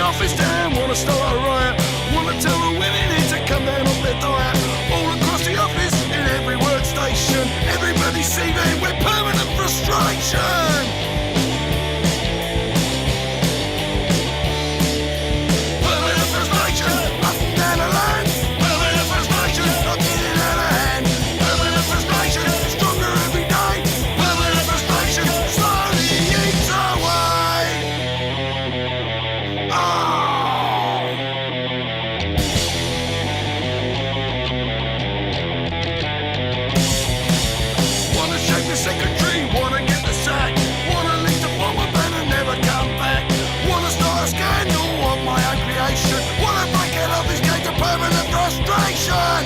office down, wanna start a riot. Wanna tell the women need to come down off their diet. All across the office, in every workstation, everybody's seething with permanent frustration. Permanent frustration, up and down the line. Permanent frustration, not getting out of hand. Permanent frustration, stronger every day. Permanent frustration, slowly eats away. Wanna shake the secretary, wanna get the sack. Wanna leave the bomber ban and never come back. Wanna start a scandal on my own creation. Wanna break out of this cage of permanent frustration.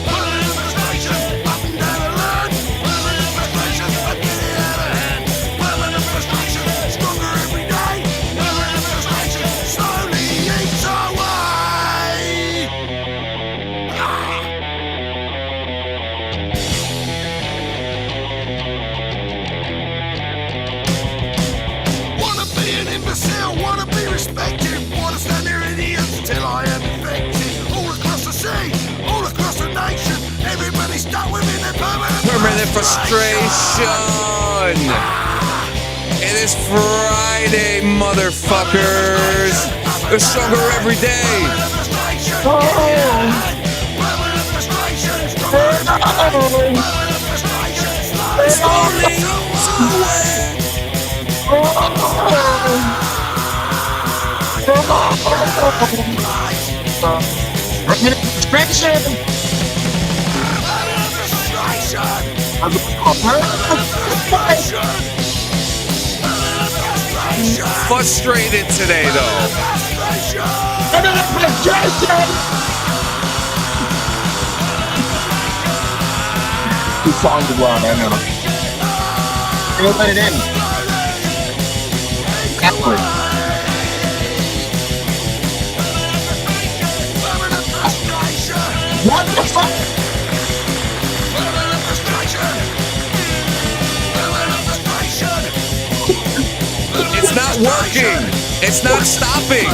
Permanent frustration, up and down the line. Permanent frustration, I'm getting out of hand. Permanent frustration, stronger every day. Permanent frustration, slowly eats away. Wanna be an imbecile, wanna be respected. Wanna stand there idiots till I am infected. All across the sea, all across the nation. Everybody stuck within their Permanent frustration. It is Friday, motherfuckers. We're stronger every day. Slowly frustrated today, though. Two songs as well, I know. We'll let it in. Exactly. What the fuck? It's not working. It's not stopping.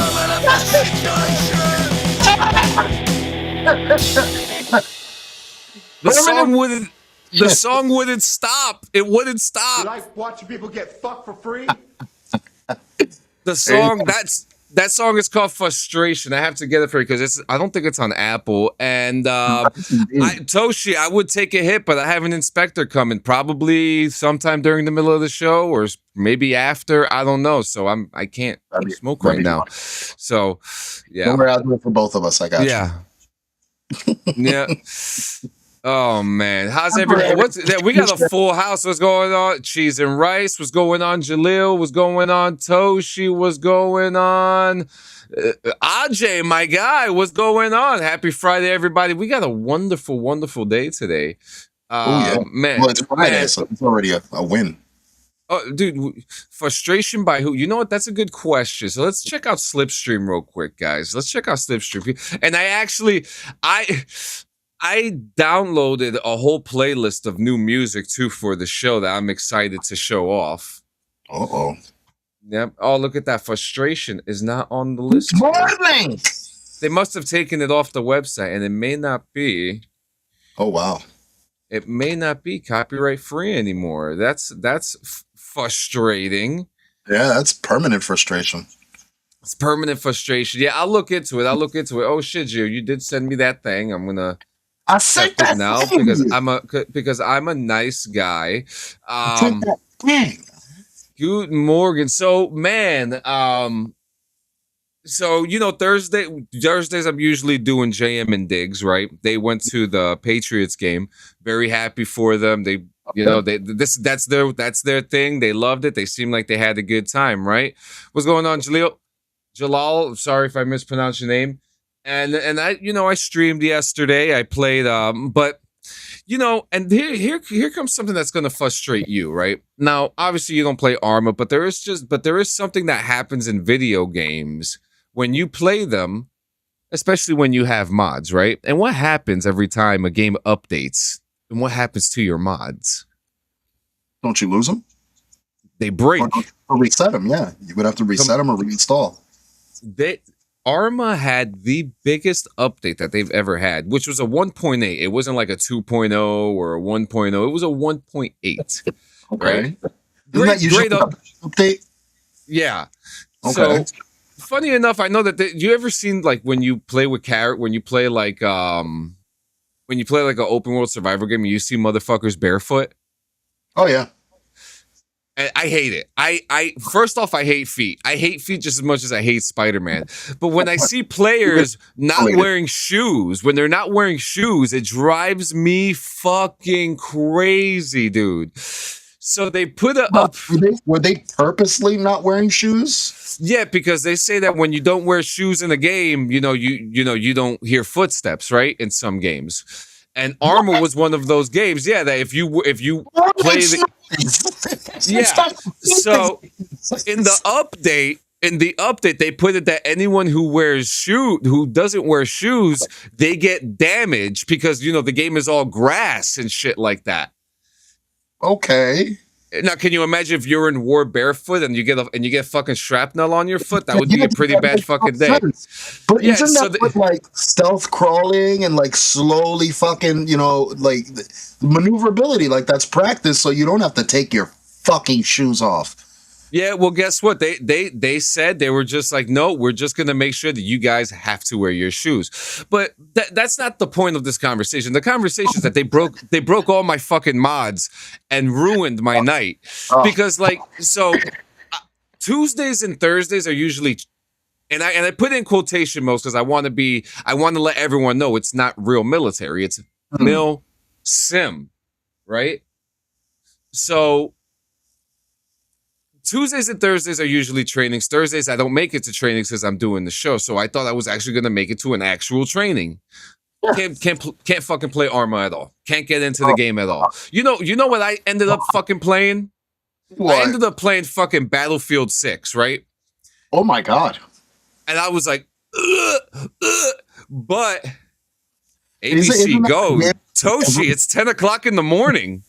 The song wouldn't stop. It wouldn't You stop. like watching people get fucked for free? The song that song is called Frustration. I have to get it for you because I don't think it's on Apple. And Toshi, I would take a hit, but I have an inspector coming probably sometime during the middle of the show or maybe after. I don't know. So I can't smoke right now. So yeah, Don't worry, I'll do it for both of us. I got you. yeah. Yeah. Oh man, how's everybody? We got a full house. What's going on? Cheese and rice. What's going on? Jalil. What's going on? Toshi. What's going on? Ajay, my guy. What's going on? Happy Friday, everybody. We got a wonderful, wonderful day today. Man. Well, it's Friday, man. so it's already a win. Oh, dude, frustration by who? You know what? That's a good question. So let's check out Slipstream real quick, guys. Let's check out Slipstream. And I downloaded a whole playlist of new music too for the show that I'm excited to show off. Uh-oh. Yep. Oh, look at that. Frustration is not on the list. Morning. They must have taken it off the website, and it may not be. Oh wow. It may not be copyright free anymore. That's frustrating. Yeah, that's permanent frustration. It's permanent frustration. Yeah, I'll look into it. Oh shit, Gio, you did send me that thing. I'm gonna. I said that now thing. because I'm a nice guy. I said that thing. Good Morgan. So man, so Thursdays I'm usually doing JM and Diggs, right? They went to the Patriots game. Very happy for them. They that's their thing. They loved it. They seemed like they had a good time, right? What's going on, Jalal? Sorry if I mispronounced your name. And I streamed yesterday. I played but and here comes something that's going to frustrate you, right? Now, obviously you don't play Arma, but there is something that happens in video games when you play them, especially when you have mods, right? And what happens every time a game updates? And what happens to your mods? Don't you lose them? They break. Or reset them, yeah. You would have to reset them or reinstall. Arma had the biggest update that they've ever had, which was a 1.8. It wasn't like a 2.0 or a 1.0. It was a 1.8. Okay. Right? Isn't that usually great update? Yeah. Okay. So funny enough, I know that you ever seen like when you play with when you play like an open world survival game and you see motherfuckers barefoot? Oh yeah. I hate it. I first off, I hate feet. I hate feet just as much as I hate Spider-Man. But when I see players not wearing shoes, when they're not wearing shoes, it drives me fucking crazy, dude. So they put up. Were they purposely not wearing shoes? Yeah, because they say that when you don't wear shoes in a game, you don't hear footsteps, right? In some games. And Arma was one of those games. Yeah, that if you play the So in the update, they put it that anyone who doesn't wear shoes, they get damaged because the game is all grass and shit like that. Okay. Now, can you imagine if you're in war barefoot and you get fucking shrapnel on your foot? That would be a pretty bad fucking day. But isn't that what, like stealth crawling and like slowly fucking like maneuverability? Like that's practice, so you don't have to take your fucking shoes off. Yeah, well, guess what? They said they were just like, no, we're just gonna make sure that you guys have to wear your shoes. But that's not the point of this conversation. The conversation is that they broke all my fucking mods and ruined my night because Tuesdays and Thursdays are usually, and I put in quotation marks because I want to let everyone know it's not real military. It's mil sim, right? So Tuesdays and Thursdays are usually trainings. Thursdays, I don't make it to trainings because I'm doing the show. So I thought I was actually going to make it to an actual training. Can't fucking play Arma at all. Can't get into the game at all. You know what I ended up fucking playing? What? I ended up playing fucking Battlefield 6, right? Oh my God. And I was like, but ABC Go, Toshi, it's 10 o'clock in the morning.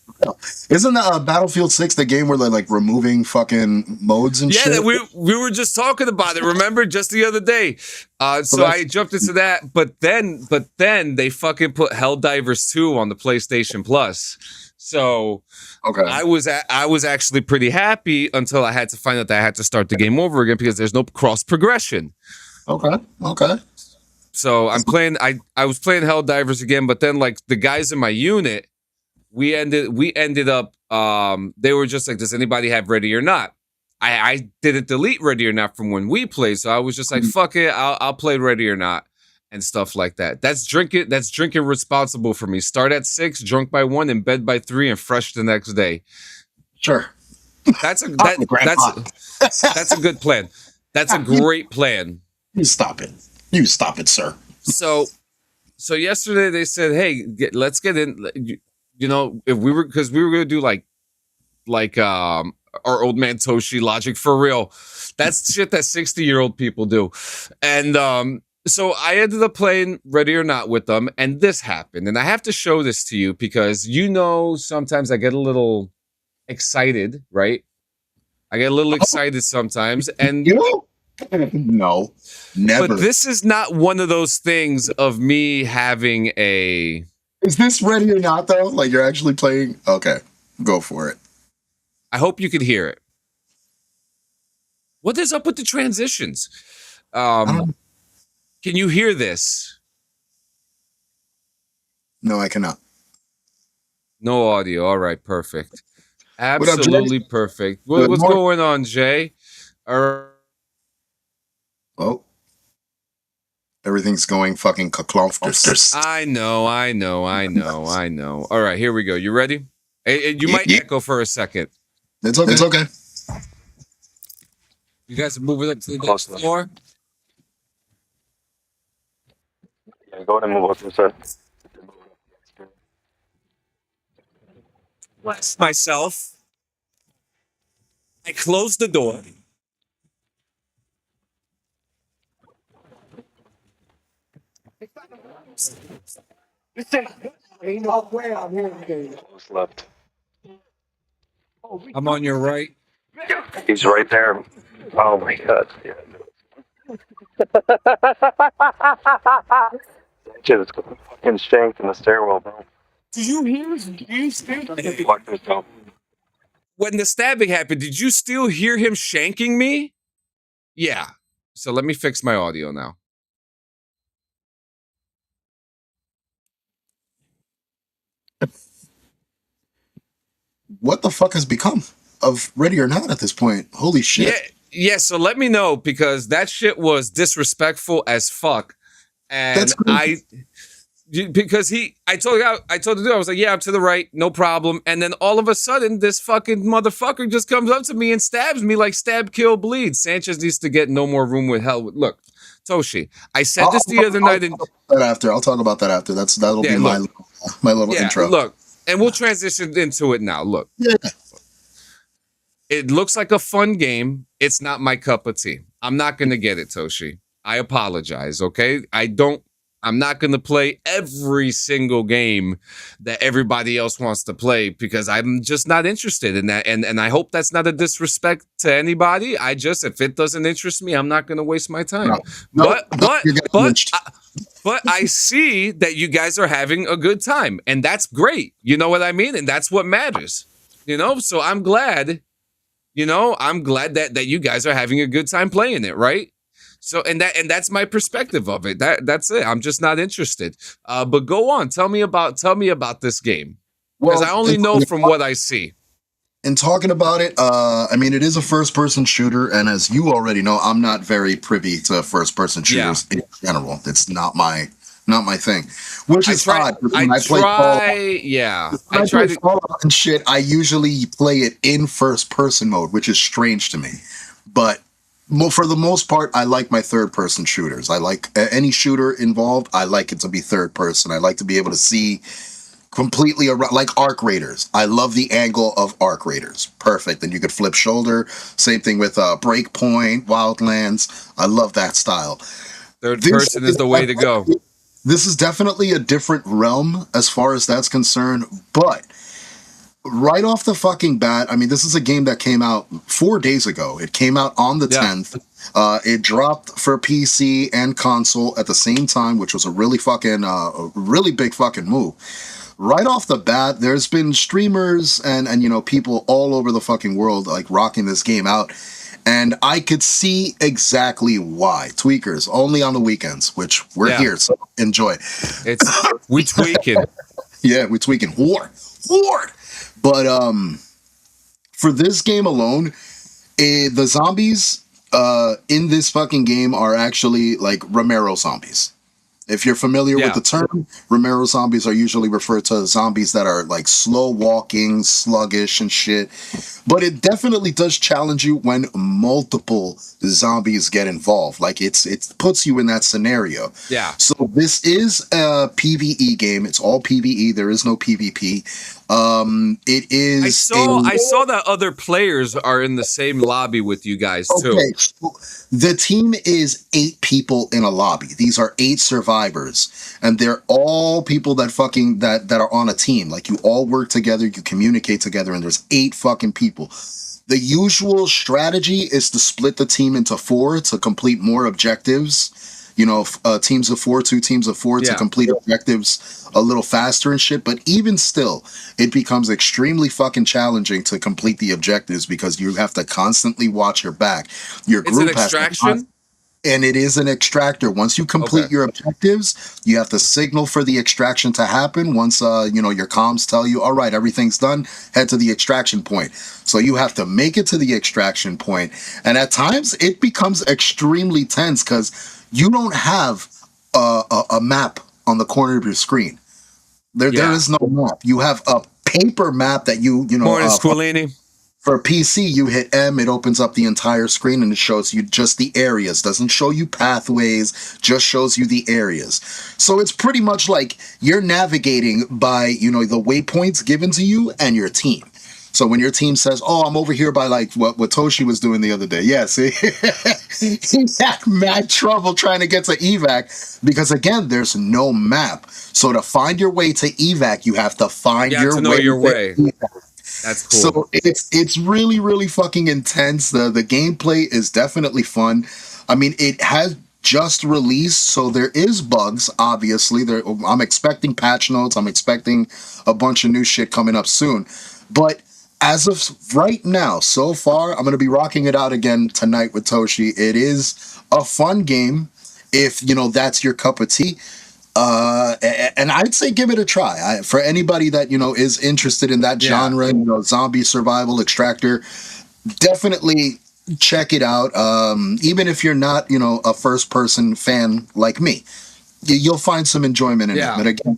Isn't Battlefield 6 the game where they're like removing fucking modes and shit? Yeah, we were just talking about it. Remember, just the other day. So I jumped into that, but then they fucking put Helldivers 2 on the PlayStation Plus. So okay, I was actually pretty happy until I had to find out that I had to start the game over again because there's no cross progression. Okay. So I'm playing. I was playing Helldivers again, but then like the guys in my unit. We ended up they were just like, does anybody have Ready or Not? I didn't delete Ready or Not from when we played, so I was just like, fuck it, I'll play Ready or Not and stuff like that. That's drinking responsible for me. Start at 6, drunk by 1, in bed by 3, and fresh the next day. Sure. That's a good plan. That's a great plan. You stop it, sir. So yesterday they said, hey, let's get in. If we were gonna do like our old man Toshi logic for real. That's shit that 60-year-old people do. And so I ended up playing Ready or Not with them, and this happened. And I have to show this to you because sometimes I get a little excited, right? I get a little excited sometimes, and no, never. But this is not one of those things of me having a. Is this Ready or Not though? Like you're actually playing? Okay, go for it. I hope you can hear it. What is up with the transitions? Can you hear this? No, I cannot. No audio. All right, perfect. Absolutely perfect. What's going on, Jay? Oh, everything's going fucking kaklomfters. I know. All right, here we go. You ready? You might echo for a second. It's okay. It's okay. You guys are moving up to the next floor. Yeah, go ahead and move up to the side. Bless myself. I closed the door. Ain't no way I'm here today. Close left. I'm on your right. He's right there. Oh my god. Yeah. Just fucking shanked in the stairwell, bro. Did you hear? Fuck this up. When the stabbing happened, did you still hear him shanking me? Yeah. So let me fix my audio now. What the fuck has become of Ready or Not at this point? Holy shit. Yeah, so let me know, because that shit was disrespectful as fuck. And That's crazy. I told the dude, I was like, yeah, I'm to the right, no problem. And then all of a sudden, this fucking motherfucker just comes up to me and stabs me like stab, kill, bleed. Sanchez needs to get no more room with hell. Look, Toshi, I said this the other night. I'll talk about that after. That'll be my little intro. Look, and we'll transition into it now. Look. Yeah. It looks like a fun game. It's not my cup of tea. I'm not going to get it, Toshi. I apologize, okay? I'm not going to play every single game that everybody else wants to play, because I'm just not interested in that. And I hope that's not a disrespect to anybody. If it doesn't interest me, I'm not going to waste my time. But I see that you guys are having a good time, and that's great. You know what I mean? And that's what matters. So I'm glad. I'm glad that you guys are having a good time playing it, right? So and that's my perspective of it. That's it. I'm just not interested. But go on. Tell me about this game, because I only know from what I see. In talking about it, I mean, it is a first-person shooter, and as you already know, I'm not very privy to first-person shooters in general. It's not my thing. Which is odd. I try Fallout and shit. I usually play it in first-person mode, which is strange to me. But for the most part, I like my third-person shooters. I like any shooter involved. I like it to be third-person. I like to be able to see completely around, like Arc Raiders. I love the angle of Arc Raiders. Perfect. And you could flip shoulder. Same thing with Breakpoint, Wildlands. I love that style. Third person is the way to go. This is definitely a different realm as far as that's concerned, but right off the fucking bat, I mean, this is a game that came out 4 days ago. It came out on the 10th. It dropped for PC and console at the same time, which was a really big fucking move. Right off the bat, there's been streamers and people all over the fucking world like rocking this game out. And I could see exactly why. Tweakers, only on the weekends, which we're here, so enjoy. We tweaking. Yeah, we're tweaking. Horde. But for this game alone, the zombies in this fucking game are actually like Romero zombies. If you're familiar with the term, Romero zombies are usually referred to as zombies that are like slow walking, sluggish and shit. But it definitely does challenge you when multiple zombies get involved. Like it puts you in that scenario. Yeah. So this is a PvE game. It's all PvE. There is no PvP. It is. I saw that other players are in the same lobby with you guys too. Okay, so the team is 8 people in a lobby. These are 8 survivors, and they're all people that are on a team. Like you all work together, you communicate together, and there's 8 fucking people. The usual strategy is to split the team into 4 to complete more objectives. Teams of 4, 2 teams of 4 to complete objectives a little faster and shit. But even still, it becomes extremely fucking challenging to complete the objectives because you have to constantly watch your back. Your group it's an extraction? And it is an extractor. Once you complete your objectives, you have to signal for the extraction to happen. Once your comms tell you, all right, everything's done, head to the extraction point. So you have to make it to the extraction point. And at times, it becomes extremely tense because you don't have a map on the corner of your screen. There is no map. You have a paper map that Morning, Squilini. For PC, you hit M, it opens up the entire screen and it shows you just the areas. Doesn't show you pathways, just shows you the areas. So it's pretty much like you're navigating by, the waypoints given to you and your team. So when your team says, oh, I'm over here by like what Toshi was doing the other day. Yeah, see? He had mad trouble trying to get to evac because, again, there's no map. So to find your way to evac, you have to find your way. That's cool. So it's really really fucking intense. The gameplay is definitely fun. I mean, it has just released, so there is bugs. Obviously, I'm expecting patch notes. I'm expecting a bunch of new shit coming up soon. But as of right now, so far, I'm gonna be rocking it out again tonight with Toshi. It is a fun game if that's your cup of tea. And I'd say give it a try. For anybody that is interested in that genre, zombie survival extractor, definitely check it out. Even if you're not a first person fan like me, you'll find some enjoyment in it. But again,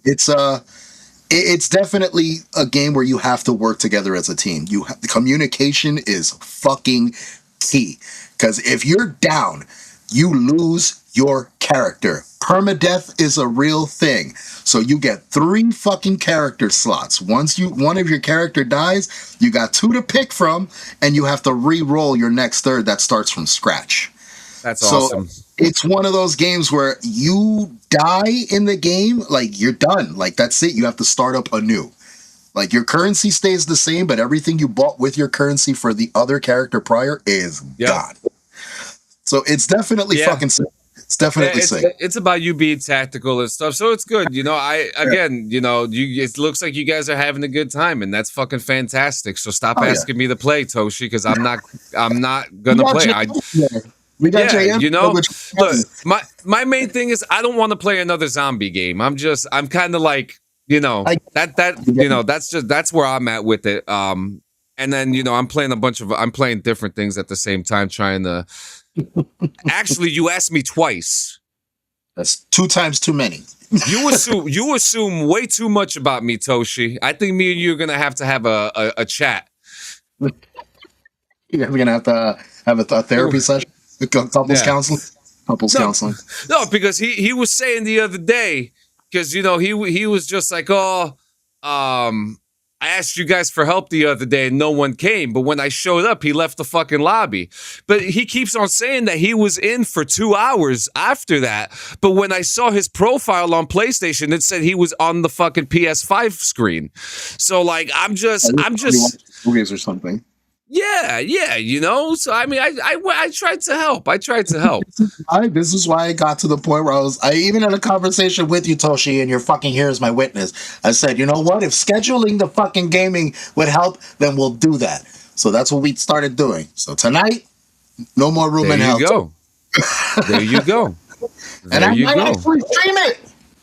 it's definitely a game where you have to work together as a team. The communication is fucking key, because if you're down, you lose your character. Permadeath is a real thing. So you get 3 fucking character slots. Once one of your character dies, you got 2 to pick from, and you have to re-roll your next third that starts from scratch. That's awesome. It's one of those games where you die in the game, like you're done. Like that's it. You have to start up anew. Like your currency stays the same, but everything you bought with your currency for the other character prior is gone. So it's definitely fucking sick. It's definitely sick. It's about you being tactical and stuff, so it's good. It looks like you guys are having a good time, and that's fucking fantastic. So stop asking me to play, Toshi, because I'm not gonna play. We got JM. Look, my main thing is I don't want to play another zombie game. I'm kind of like that's where I'm at with it. And then I'm playing different things at the same time, trying to. Actually, you asked me twice. That's 2 times too many. You assume way too much about me, Toshi. I think me and you are gonna have a chat. We're gonna have to have a therapy session, couples counseling. Counseling. No, because he was saying the other day, because he was just like, I asked you guys for help the other day and no one came. But when I showed up, he left the fucking lobby. But he keeps on saying that he was in for 2 hours after that. But when I saw his profile on PlayStation, it said he was on the fucking PS5 screen. So like, I'm just movies or something. Yeah. So I mean, I tried to help. This is why I got to the point where I even had a conversation with you, Toshi, and you're fucking here as my witness. I said, you know what? If scheduling the fucking gaming would help, then we'll do that. So that's what we started doing. So tonight, no more room in hell. There you go. And I might actually stream it.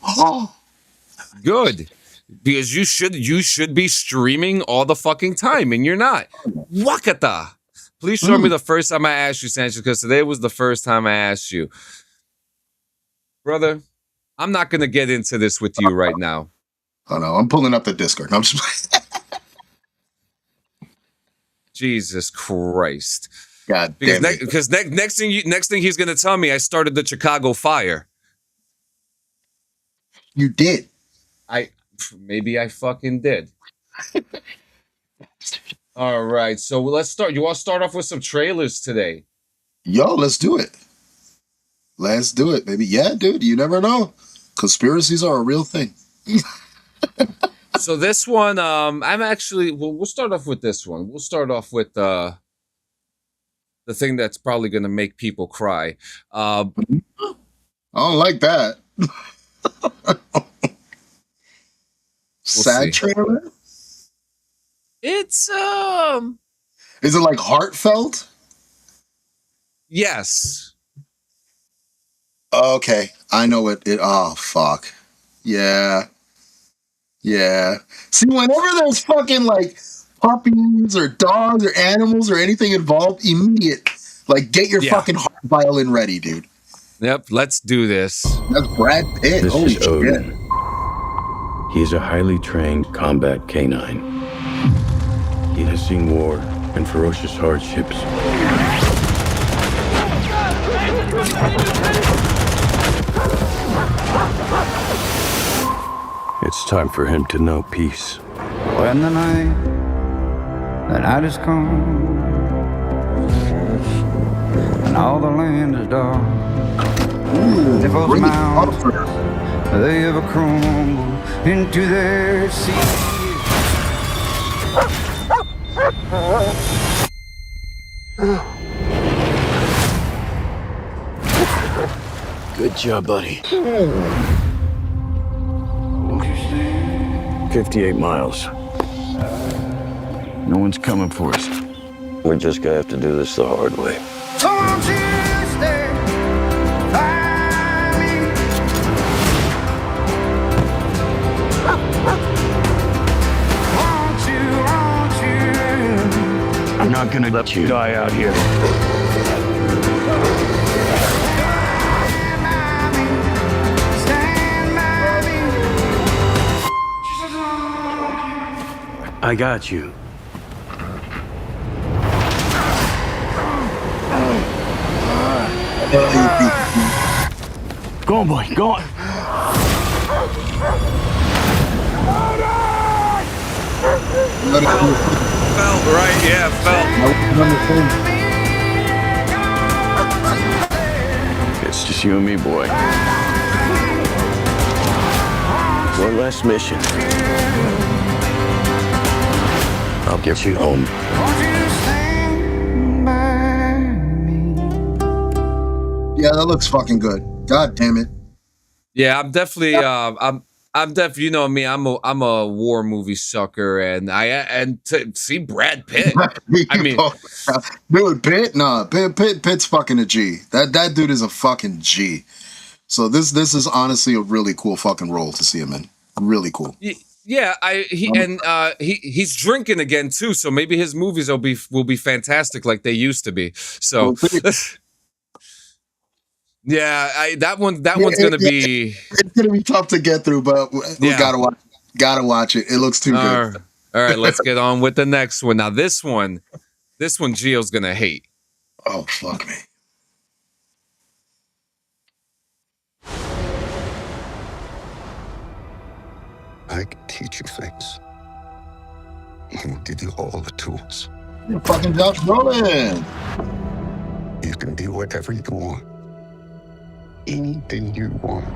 Oh, good. Because you should be streaming all the fucking time, and you're not. Wakata. Please show me the first time I asked you, Sanchez, because today was the first time I asked you. Brother, I'm not going to get into this with you right now. Oh, no. I'm pulling up the Discord. No, I'm just Jesus Christ. God damn it. Because next thing he's going to tell me, I started the Chicago fire. You did. Maybe I fucking did. All right, so let's start. You want to start off with some trailers today? Yo, let's do it. Let's do it, baby. Yeah, dude, you never know. Conspiracies are a real thing. So this one, we'll start off with this one. We'll start off with the thing that's probably going to make people cry. I don't like that. Sad trailer? It's Is it like heartfelt? Yes. Okay, I know it. Oh fuck. Yeah. See, whenever there's fucking like puppies or dogs or animals or anything involved, immediate. Like, get your fucking heart violin ready, dude. Yep, let's do this. That's Brad Pitt. This Holy is Odin. shit. He is a highly trained combat canine. He has seen war and ferocious hardships. It's time for him to know peace. When the night is come, and all the land is dark, the foes mount, they ever crumble into their sea. Good job, buddy. 58 miles. No one's coming for us. We're just gonna have to do this the hard way. Don't you stay by me. Won't you? I'm not gonna let you die out here. Stand by me. I got you. Go on, boy. Go on. Felt right, yeah, felt. It's just you and me, boy. One last mission. I'll get you home. Won't you stand by me? Yeah, that looks fucking good. God damn it. Yeah, I'm definitely I'm you know me, I'm a war movie sucker, and to see Brad Pitt. I mean, dude, Pitt's fucking a G. That dude is a fucking G. So this is honestly a really cool fucking role to see him in. Really cool. yeah, he's drinking again too, so maybe his movies will be fantastic like they used to be. So yeah, that one's gonna be. It's gonna be tough to get through, but we gotta watch it. It looks too good. All right, let's get on with the next one. Now this one Gio's gonna hate. Oh fuck me. I can teach you things. I will give you all the tools. You're fucking Josh Brolin. You can be whatever you want. Anything you want.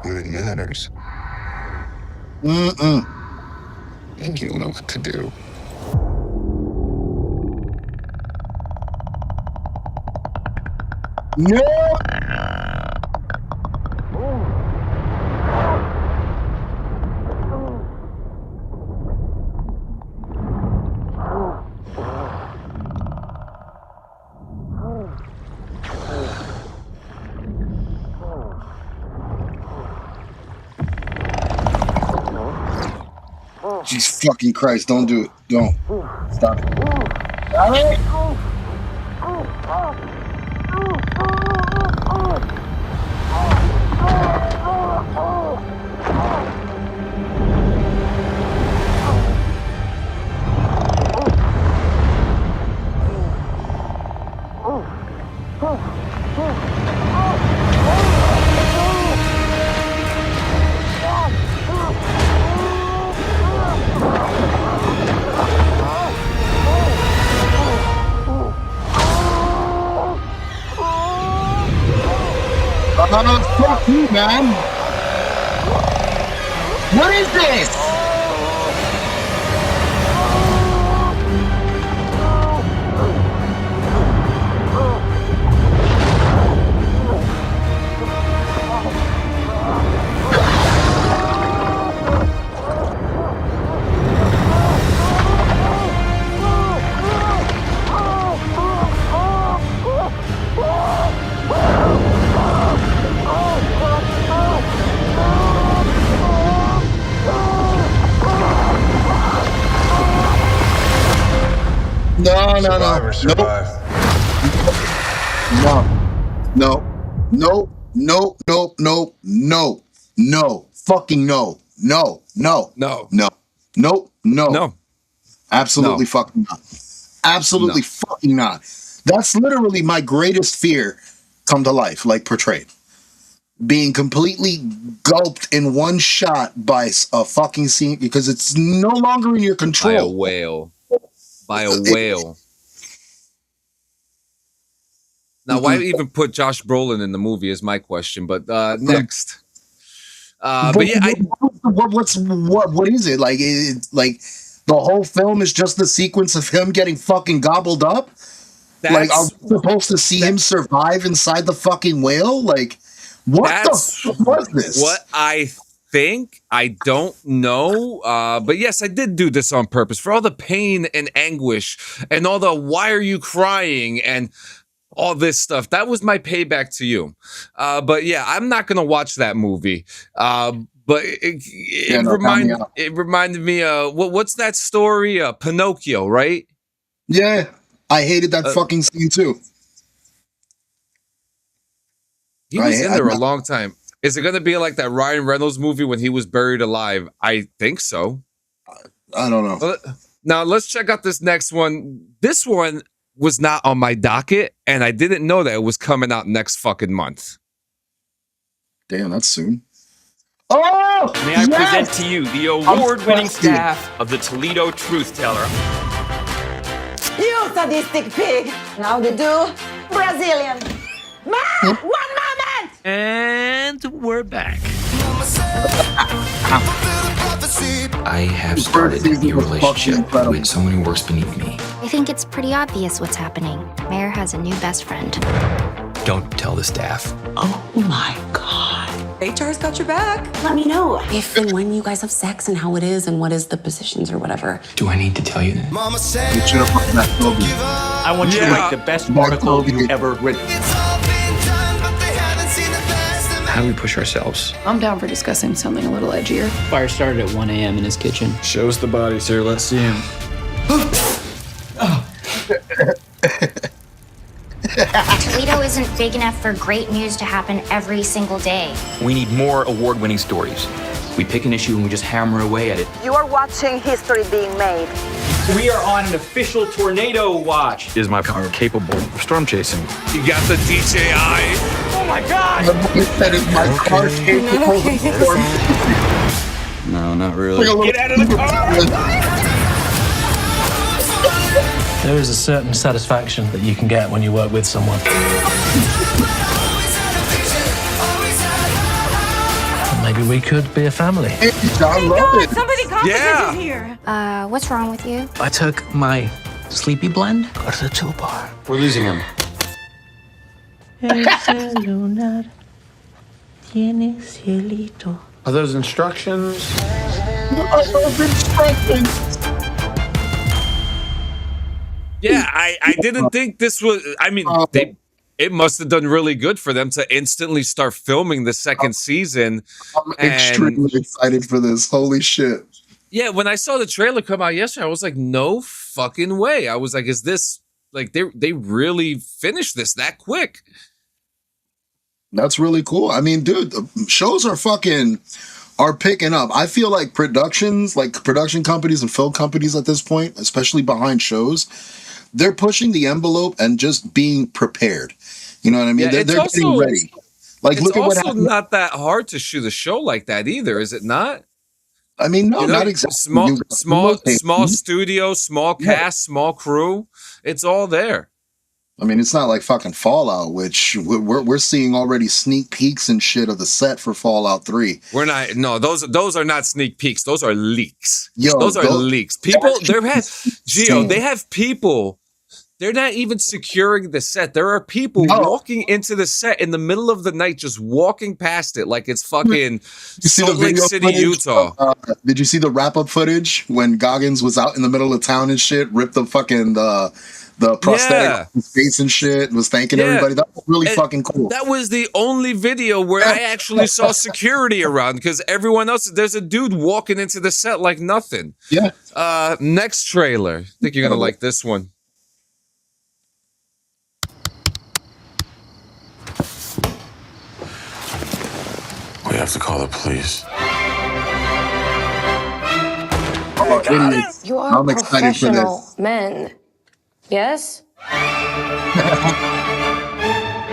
When it matters, you know what to do. No. Jesus fucking Christ, don't do it. Don't. Stop it. Stop it. Fuck you, man. What is this? No. Fucking no. No. Absolutely No. fucking not. Absolutely fucking not. That's literally my greatest fear come to life, like portrayed. Being completely gulped in one shot by a fucking scene because it's no longer in your control. By a whale. Now, why even put Josh Brolin in the movie is my question. But next, but yeah, what is it like? Like the whole film is just the sequence of him getting fucking gobbled up. Like, are we supposed to see him survive inside the fucking whale? Like, what the fuck was this? What I think, I don't know. But yes, I did do this on purpose for all the pain and anguish and all the why are you crying and all this stuff. That was my payback to you. But yeah, I'm not gonna watch that movie. But it reminded me what's that story? Pinocchio, right? Yeah, I hated that fucking scene too. He was in there a long time. Is it gonna be like that Ryan Reynolds movie when he was buried alive? I think so. I don't know. Now let's check out this next one. This one was not on my docket, and I didn't know that it was coming out next fucking month. Damn, that's soon. Oh! May I present to you the award-winning staff of the Toledo Truth Teller. You sadistic pig! Now the do Brazilian. Man, 1 moment! And we're back. I have started a new relationship with someone who works beneath me. I think it's pretty obvious what's happening. Mayor has a new best friend. Don't tell the staff. Oh my God. HR's got your back. Let me know if and when you guys have sex and how it is and what is the positions or whatever. Do I need to tell you that? Mama said, You should have put that movie. I want you to write the best article you've ever written. How do we push ourselves? I'm down for discussing something a little edgier. Fire started at 1 a.m. in his kitchen. Show us the body, sir. Let's see him. Toledo isn't big enough for great news to happen every single day. We need more award-winning stories. We pick an issue and we just hammer away at it. You are watching history being made. We are on an official tornado watch. Is my car capable of storm chasing? You got the DJI. Oh my God! That is my car capable of No, not really. Get out of the car! There is a certain satisfaction that you can get when you work with someone. Maybe we could be a family. I love it. Somebody competent is here. What's wrong with you? I took my sleepy blend, go to the tool bar. We're losing him. Are those instructions? Yeah, I didn't think this was. I mean, it must have done really good for them to instantly start filming the second season. I'm extremely excited for this. Holy shit. Yeah, when I saw the trailer come out yesterday, I was like, no fucking way. I was like, is this like they really finished this that quick? That's really cool. I mean, dude, the shows are picking up. I feel like production companies and film companies at this point, especially behind shows, they're pushing the envelope and just being prepared. You know what I mean? Yeah, they're getting ready. Like, look at what happened. It's also not that hard to shoot a show like that either, is it not? I mean, no, not exactly. Small studio, small cast, small crew. It's all there. I mean, it's not like fucking Fallout, which we're seeing already sneak peeks and shit of the set for Fallout 3. We're not. No, those are not sneak peeks. Those are leaks. Yo, those are leaks. People, they have people. They're not even securing the set. There are people walking into the set in the middle of the night, just walking past it like it's fucking Salt Lake City, Utah. Did you see the wrap-up footage when Goggins was out in the middle of town and shit, ripped the fucking the prosthetic off his face and shit, and was thanking everybody? That was really fucking cool. That was the only video where I actually saw security around, because everyone else, there's a dude walking into the set like nothing. Yeah. Next trailer. I think you're gonna like this one. We have to call the police. You are I'm excited for this. Men. Yes?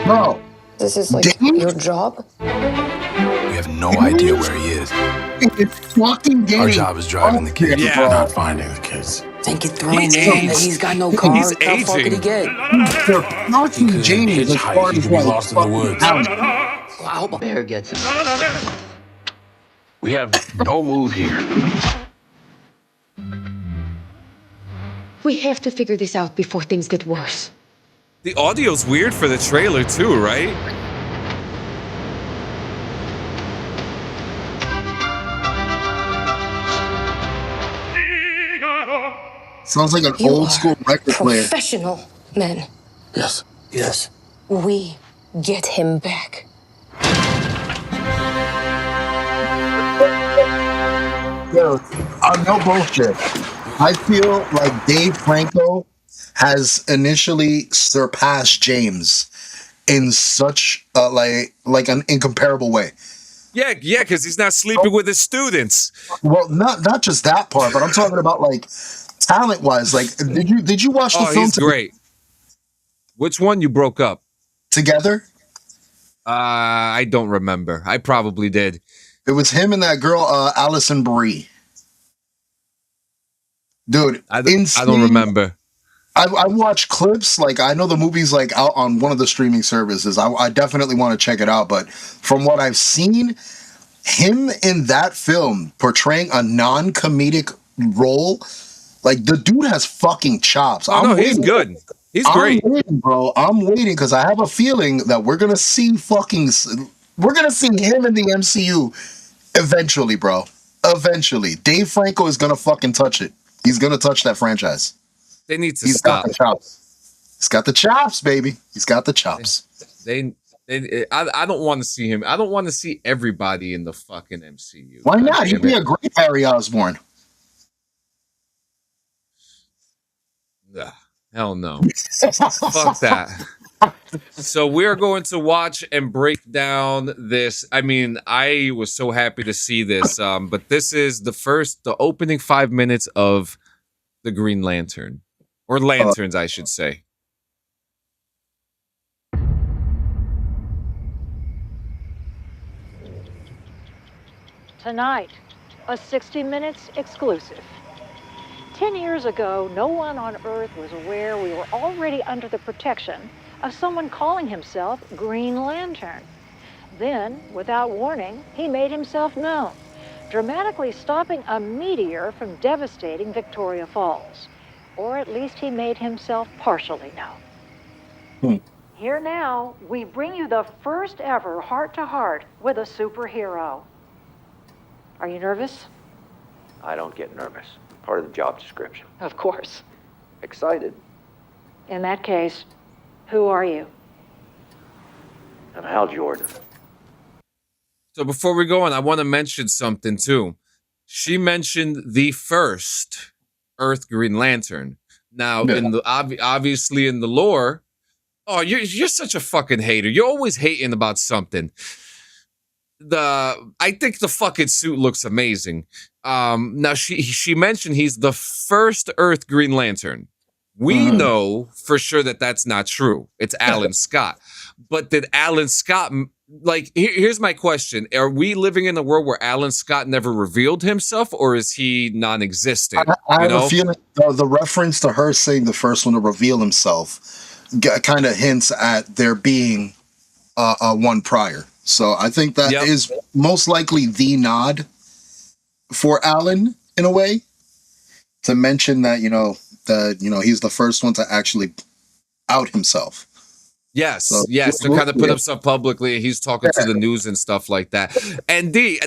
No. This is like your job? We have no idea where he is. It's fucking game. Our job is driving the kids, not finding the kids. Think it through, man. He's got no car. He's How far could he aging. get? They're fucking James as far as like fucking talent. Well, I hope a bear gets him. We have no move here. We have to figure this out before things get worse. The audio's weird for the trailer too, right? Sounds like an You old are school record player. Professional men. Yes. Yes. We get him back. Yo, no bullshit. I feel like Dave Franco has initially surpassed James in such like an incomparable way. Yeah, because he's not sleeping with his students. Well, not just that part, but I'm talking about like talent wise. Like, did you watch the Oh, film? he's great. Which one you broke up? Together? I don't remember. I probably did. It was him and that girl, Allison Brie. Dude, I don't remember. I watch clips. Like, I know the movie's like out on one of the streaming services. I definitely want to check it out. But from what I've seen, him in that film portraying a non-comedic role, like the dude has fucking chops. Oh, no, he's good. He's great. I'm waiting, bro. I'm waiting because I have a feeling that we're gonna see him in the MCU eventually, bro. Eventually, Dave Franco is gonna fucking touch it. He's gonna touch that franchise. They need to He's stop. got the chops. He's got the chops, baby. He's got the chops. I don't want to see him. I don't want to see everybody in the fucking MCU. Why not? He'd be a great Harry Osborn. Ugh, hell no. Fuck that. So we're going to watch and break down this. I mean, I was so happy to see this, but this is the opening 5 minutes of the Green Lantern. Or Lanterns, I should say. Tonight, a 60 Minutes exclusive. 10 years ago, no one on Earth was aware we were already under the protection of someone calling himself Green Lantern. Then, without warning, he made himself known, dramatically stopping a meteor from devastating Victoria Falls. Or at least he made himself partially known. Here now, we bring you the first ever heart-to-heart with a superhero. Are you nervous? I don't get nervous. Part of the job description. Of course. Excited. In that case, who are you? I'm Hal Jordan. So before we go on, I want to mention something too. She mentioned the first Earth Green Lantern. Now, in the obviously in the lore, oh, you're such a fucking hater. You're always hating about something. I think the fucking suit looks amazing. Now she mentioned he's the first Earth Green Lantern. We know for sure that that's not true. It's Alan Scott. But did Alan Scott, like, here's my question. Are we living in a world where Alan Scott never revealed himself, or is he non-existent? I have a feeling the reference to her saying the first one to reveal himself kind of hints at there being one prior. So I think that is most likely the nod for Alan in a way to mention that, he's the first one to actually out himself. Yes, So, to kind of put himself publicly. He's talking to the news and stuff like that. And the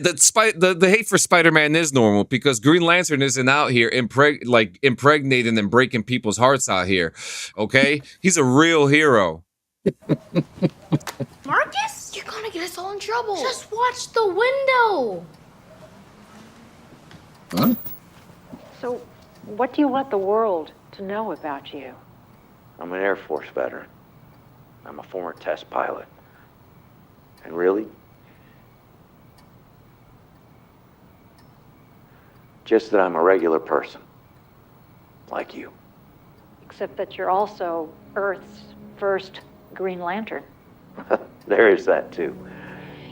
hate for Spider-Man is normal because Green Lantern isn't out here impregnating and breaking people's hearts out here. Okay, he's a real hero. Marcus, you're gonna get us all in trouble. Just watch the window. Huh? So, what do you want the world to know about you? I'm an Air Force veteran. I'm a former test pilot. And really, just that I'm a regular person. Like you. Except that you're also Earth's first Green Lantern. There is that too.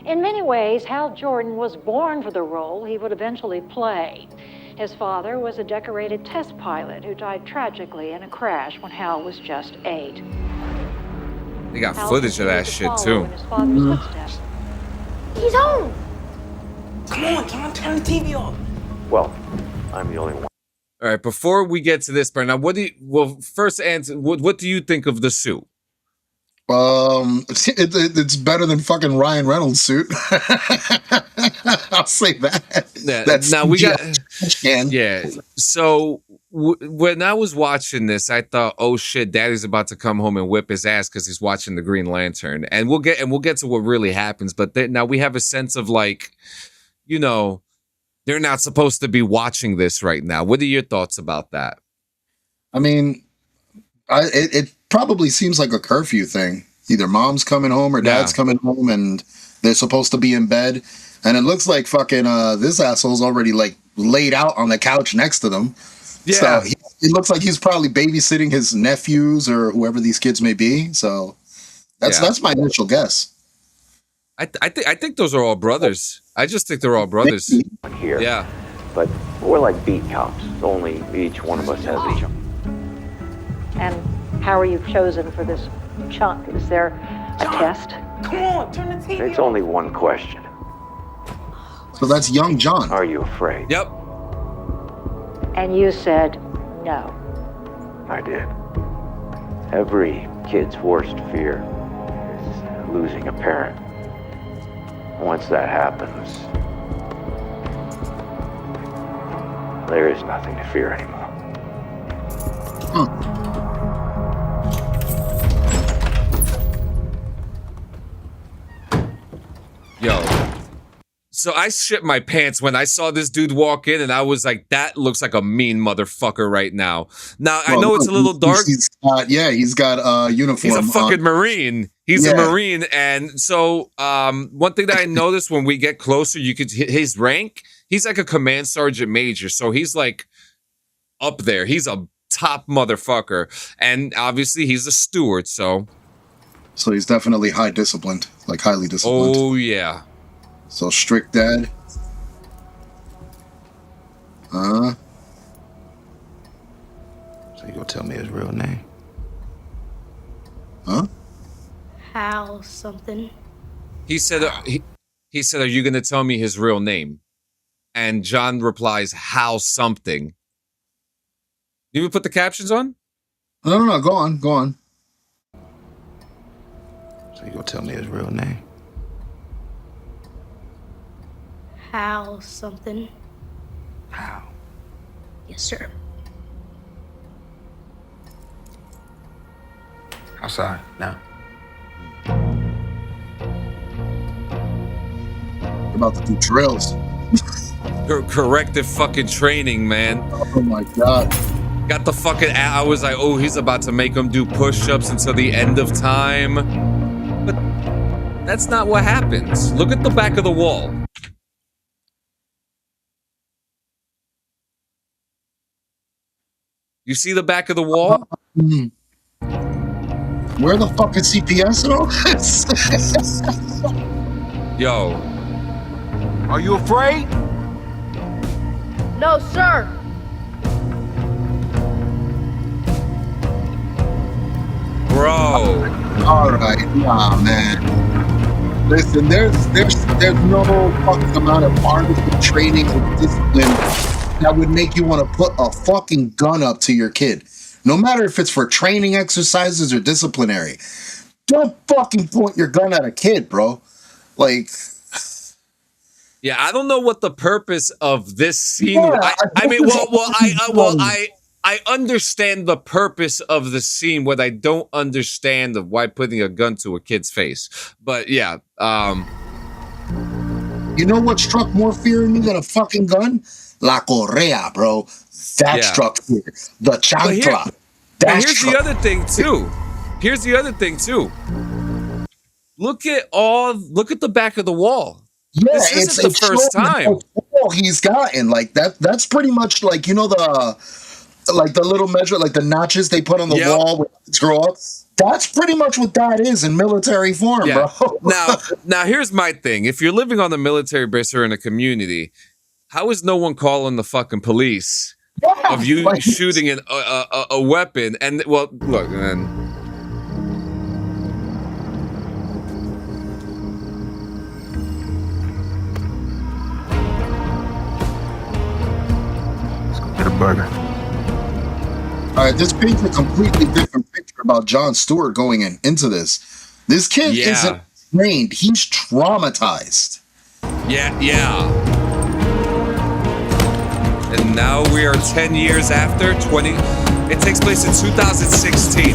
In many ways, Hal Jordan was born for the role he would eventually play. His father was a decorated test pilot who died tragically in a crash when Hal was just 8. They got Hal footage of that continued to shit follow too. in his father's footsteps. He's home. Come on, John, turn the TV off. Well, I'm the only one. All right, before we get to this part, now first answer, what do you think of the suit? It's better than fucking Ryan Reynolds' suit. I'll say that. Yeah, That's now we got can. yeah. So when I was watching this, I thought, oh shit, Daddy's about to come home and whip his ass because he's watching the Green Lantern, and we'll get to what really happens. But now we have a sense of like, you know, they're not supposed to be watching this right now. What are your thoughts about that? I mean, it probably seems like a curfew thing. Either mom's coming home or dad's coming home, and they're supposed to be in bed. And it looks like fucking this asshole's already like laid out on the couch next to them. Yeah. So it looks like he's probably babysitting his nephews or whoever these kids may be. So that's my initial guess. I think those are all brothers. I just think they're all brothers. Here. Yeah. But we're like beat cops. Only each one of us has each. And how are you chosen for this chunk? Is there a test? Come on, turn the TV It's only one question. So that's young John. Are you afraid? Yep. And you said no. I did. Every kid's worst fear is losing a parent. Once that happens, there is nothing to fear anymore. Yo. So I shit my pants when I saw this dude walk in, and I was like, that looks like a mean motherfucker right now. Now, I know it's a little dark. He's got a uniform. He's a fucking Marine. He's a Marine. And so one thing that I noticed when we get closer, you could hit his rank. He's like a command sergeant major. So he's like up there. He's a top motherfucker. And obviously he's a steward. So he's definitely high disciplined, like highly disciplined. Oh, yeah. So strict dad. So you gonna tell me his real name? Huh? Hal something. He said, he said, are you going to tell me his real name? And John replies, Hal something. You even put the captions on? No. Go on. So you gonna tell me his real name? Hal something. How? Yes, sir. Outside now. We're about to do drills. Corrective fucking training, man. Oh my god. Got the fucking. I was like, oh, he's about to make him do push-ups until the end of time. But that's not what happens. Look at the back of the wall. You see the back of the wall? Where the fuck is CPS and all this? Yo. Are you afraid? No, sir. Bro. All right, nah, man. Listen, there's no fucking amount of artificial training or discipline that would make you want to put a fucking gun up to your kid. No matter if it's for training exercises or disciplinary. Don't fucking point your gun at a kid, bro. Like, yeah, I don't know what the purpose of this scene. Yeah, I understand the purpose of the scene. What I don't understand of why putting a gun to a kid's face. But yeah, you know what struck more fear in me than a fucking gun? La Correa, bro. That struck fear. The chancla. Here's the other thing too. Look at the back of the wall. Yeah, this isn't the first time. He's gotten like that. That's pretty much like, you know, the little measure, like the notches they put on the wall when kids grow up. That's pretty much what that is in military form, bro. Now here's my thing. If you're living on a military base or in a community, How is no one calling the fucking police of you shooting a weapon? And well, look, man. Get a burger. All right, this paints a completely different picture about Jon Stewart going into this. This kid isn't trained; he's traumatized. Yeah. And now we are 10 years after 20. It takes place in 2016.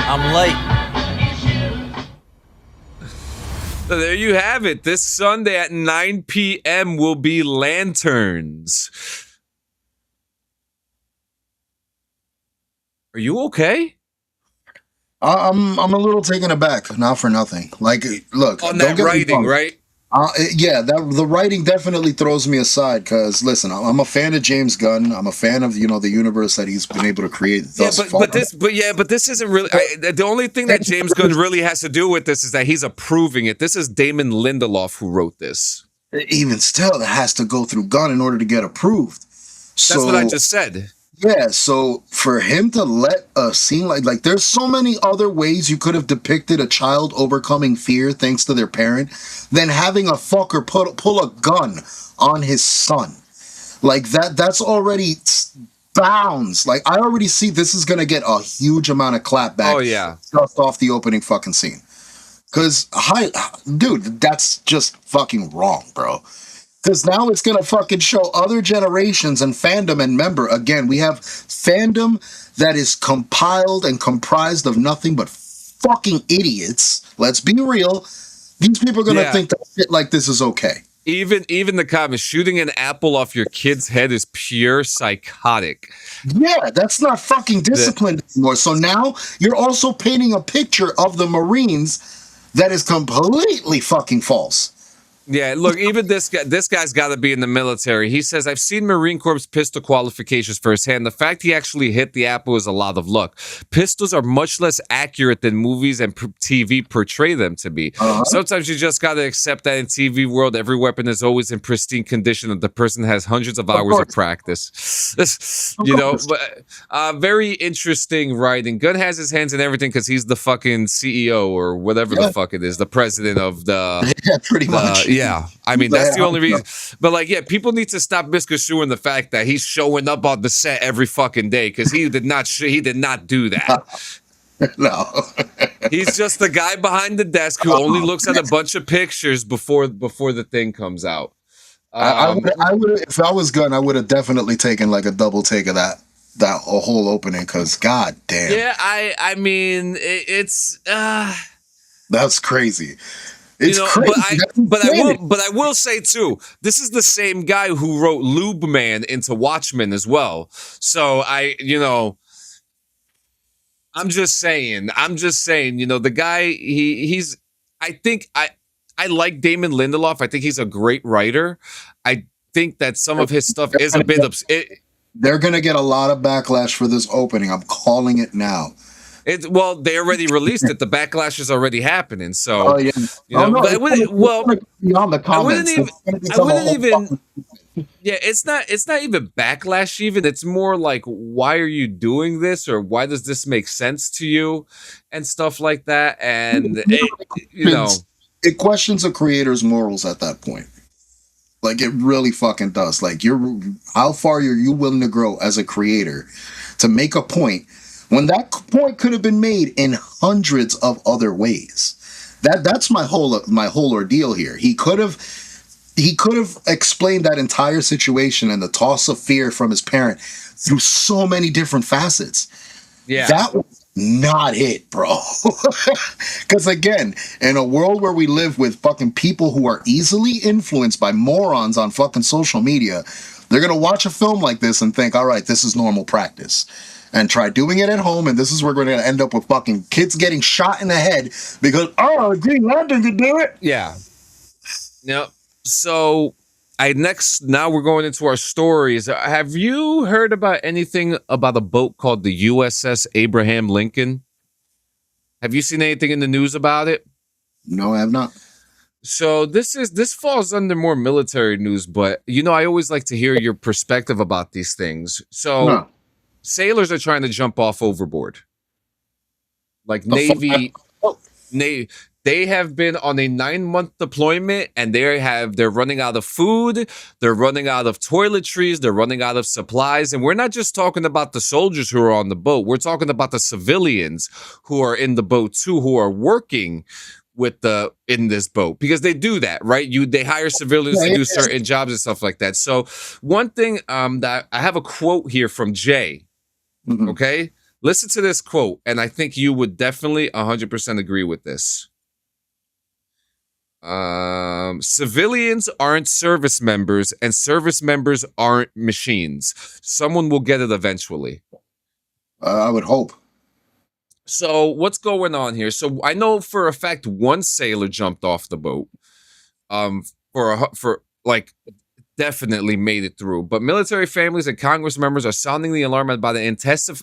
I'm late. So there you have it. This Sunday at 9 p.m. will be Lanterns. Are you okay? I'm a little taken aback, not for nothing. Like, look, on that writing, right? Yeah, the writing definitely throws me aside because listen, I'm a fan of James Gunn. I'm a fan of the universe that he's been able to create thus far. But this isn't really. The only thing that James Gunn really has to do with this is that he's approving it. This is Damon Lindelof who wrote this. Even still, it has to go through Gunn in order to get approved. That's what I just said. Yeah, so for him to let a scene like there's so many other ways you could have depicted a child overcoming fear thanks to their parent than having a fucker pull a gun on his son. Like that's already bounds. Like I already see this is gonna get a huge amount of clapback. Oh yeah, just off the opening fucking scene. Cause dude, that's just fucking wrong, bro. Because now it's going to fucking show other generations and fandom and member. Again, we have fandom that is compiled and comprised of nothing but fucking idiots. Let's be real. These people are going to think that shit like this is okay. Even the comments, shooting an apple off your kid's head is pure psychotic. Yeah, that's not fucking disciplined anymore. So now you're also painting a picture of the Marines that is completely fucking false. Yeah, look, even this guy's got to be in the military. He says, I've seen Marine Corps pistol qualifications firsthand. The fact he actually hit the apple is a lot of luck. Pistols are much less accurate than movies and TV portray them to be. Sometimes you just got to accept that in TV world, every weapon is always in pristine condition and the person has hundreds of hours of practice. But very interesting writing. Gunn has his hands in everything because he's the fucking CEO or whatever the fuck it is, the president of the... Yeah, pretty much. Yeah, I mean, that's the only reason. But like, yeah, people need to stop misconstruing the fact that he's showing up on the set every fucking day because he did not do that. No. He's just the guy behind the desk who only looks at a bunch of pictures before the thing comes out. I would, if I was Gunn, I would have definitely taken like a double take of that whole opening because god damn. Yeah, I mean, it's that's crazy. It's crazy. But I will say too, this is the same guy who wrote Lube Man into Watchmen as well. So I'm just saying, the guy, he's, I think I like Damon Lindelof. I think he's a great writer. I think that some of his stuff is a bit they're going to get a lot of backlash for this opening. I'm calling it now. Well, they already released it. The backlash is already happening. So, beyond the comments. I wouldn't even. Yeah, it's not even backlash. Even it's more like, why are you doing this, or why does this make sense to you, and stuff like that. And it questions a creator's morals at that point. Like it really fucking does. Like how far are you willing to grow as a creator to make a point when that point could have been made in hundreds of other ways. That's my whole ordeal here. He could have explained that entire situation and the toss of fear from his parent through so many different facets. Yeah. That was not it, bro. Because again, in a world where we live with fucking people who are easily influenced by morons on fucking social media, they're going to watch a film like this and think, all right, this is normal practice. And try doing it at home, and this is where we're going to end up with fucking kids getting shot in the head because, oh, Green Lantern could do it. Yeah. Yep. So now we're going into our stories. Have you heard about anything about a boat called the USS Abraham Lincoln? Have you seen anything in the news about it? No, I have not. So this falls under more military news, but I always like to hear your perspective about these things. So sailors are trying to jump off overboard. Like Navy, they have been on a 9-month deployment and they're running out of food, they're running out of toiletries, they're running out of supplies. And we're not just talking about the soldiers who are on the boat. We're talking about the civilians who are in the boat too, who are working in this boat, because they do that, right? They hire civilians to do certain jobs and stuff like that. So one thing that I have a quote here from Jay. Okay, listen to this quote, and I think you would definitely 100% agree with this. Civilians aren't service members, and service members aren't machines. Someone will get it eventually. I would hope. So what's going on here? So I know for a fact one sailor jumped off the boat. Definitely made it through. But military families and Congress members are sounding the alarm about an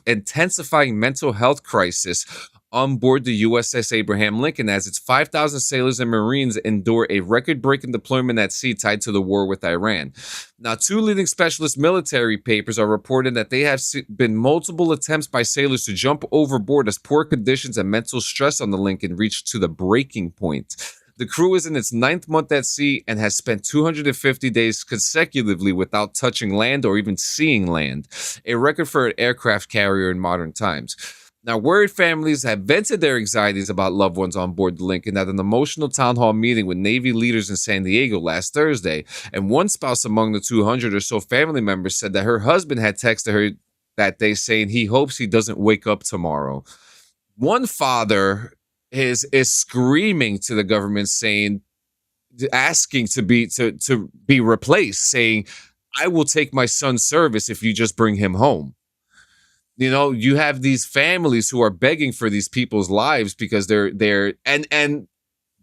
intensifying mental health crisis on board the USS Abraham Lincoln as its 5,000 sailors and Marines endure a record-breaking deployment at sea tied to the war with Iran. Now, 2 leading specialist military papers are reporting that there have been multiple attempts by sailors to jump overboard as poor conditions and mental stress on the Lincoln reached to the breaking point. The crew is in its 9th month at sea and has spent 250 days consecutively without touching land or even seeing land, a record for an aircraft carrier in modern times. Now, worried families have vented their anxieties about loved ones on board the Lincoln at an emotional town hall meeting with Navy leaders in San Diego last Thursday, and one spouse among the 200 or so family members said that her husband had texted her that day saying he hopes he doesn't wake up tomorrow. One father is screaming to the government, asking to be replaced, saying, "I will take my son's service if you just bring him home." You have these families who are begging for these people's lives because they're and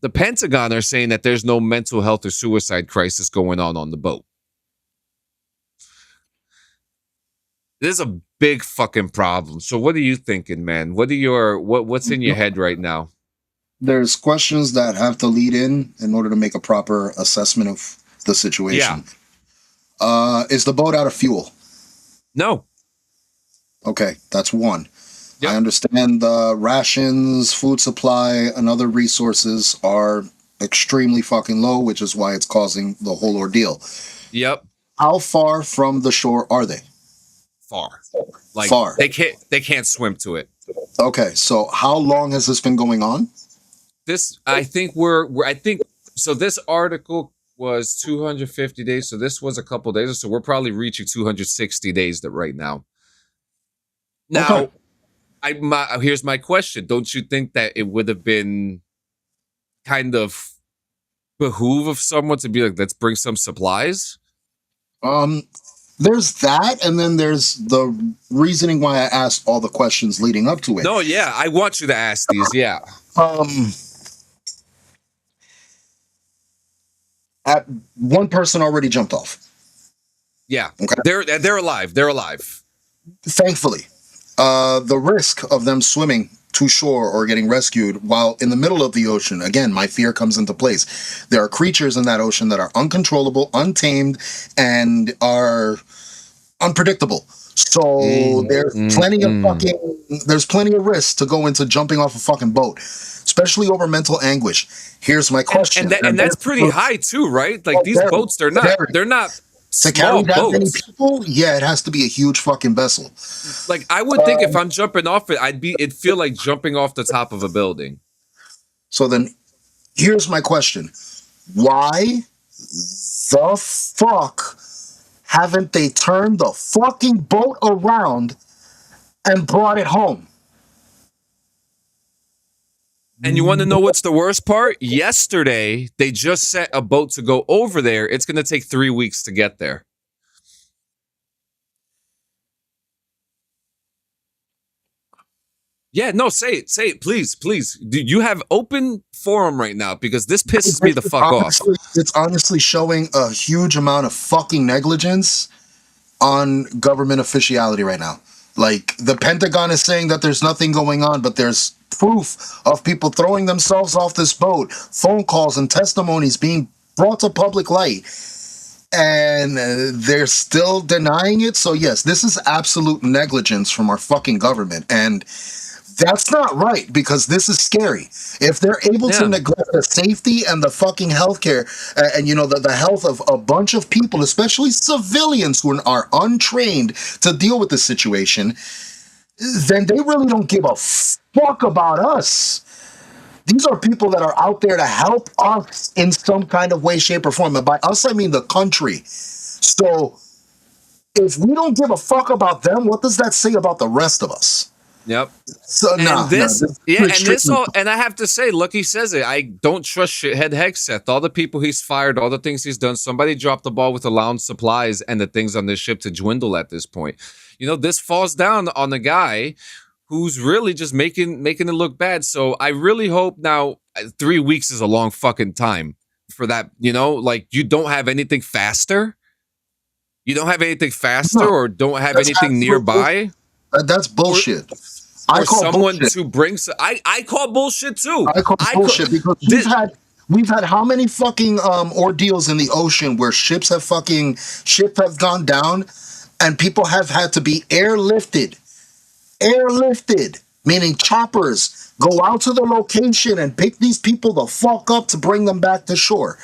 the Pentagon are saying that there's no mental health or suicide crisis going on the boat. This is a big fucking problem. So what are you thinking, man? What's in your head right now? There's questions that have to lead in order to make a proper assessment of the situation. Yeah. Is the boat out of fuel? No. Okay, that's one. Yep. I understand the rations, food supply, and other resources are extremely fucking low, which is why it's causing the whole ordeal. Yep. How far from the shore are they? Far. Far. They can't swim to it. Okay, so how long has this been going on? I think so this article was 250 days, so this was a couple days, so we're probably reaching 260 days right now. Now, okay. Here's my question. Don't you think that it would have been kind of behoove of someone to be like, let's bring some supplies? There's that, and then there's the reasoning why I asked all the questions leading up to it. No, yeah, I want you to ask these, yeah. One person already jumped off. Yeah, okay. They're alive. They're alive. Thankfully, the risk of them swimming to shore or getting rescued while in the middle of the ocean, again, my fear comes into place. There are creatures in that ocean that are uncontrollable, untamed, and are unpredictable. So there's plenty of risk to go into jumping off a fucking boat, especially over mental anguish. Here's my question, and that's pretty high too, right? Like these boats, they're not To carry small that many boats. people, yeah, it has to be a huge fucking vessel. Like I would think if I'm jumping off it, it'd feel like jumping off the top of a building. So then, here's my question: why the fuck haven't they turned the fucking boat around and brought it home? And you want to know what's the worst part? Yesterday, they just sent a boat to go over there. It's going to take 3 weeks to get there. Yeah, no, say it, please. You have open forum right now because this pisses me the fuck off. It's honestly showing a huge amount of fucking negligence on government officiality right now. Like, the Pentagon is saying that there's nothing going on, but there's proof of people throwing themselves off this boat, phone calls and testimonies being brought to public light, and they're still denying it. So yes, this is absolute negligence from our fucking government, and that's not right, because this is scary. If they're able to neglect the safety and the fucking healthcare and the health of a bunch of people, especially civilians who are untrained to deal with the situation, then they really don't give a fuck about us. These are people that are out there to help us in some kind of way, shape, or form. And by us, I mean the country. So if we don't give a fuck about them, what does that say about the rest of us? Yep. So and and I have to say, Lucky says it. I don't trust shithead Hexeth. All the people he's fired, all the things he's done. Somebody dropped the ball with allowing supplies and the things on this ship to dwindle at this point. This falls down on the guy who's really just making it look bad. So I really hope now. 3 weeks is a long fucking time for that. Like you don't have anything faster. You don't have anything faster, or don't have anything nearby. That's bullshit. Or someone bullshit. To bring. I call bullshit too. I call bullshit because we've had how many fucking ordeals in the ocean where ships have gone down, and people have had to be airlifted, meaning choppers go out to the location and pick these people the fuck up to bring them back to shore.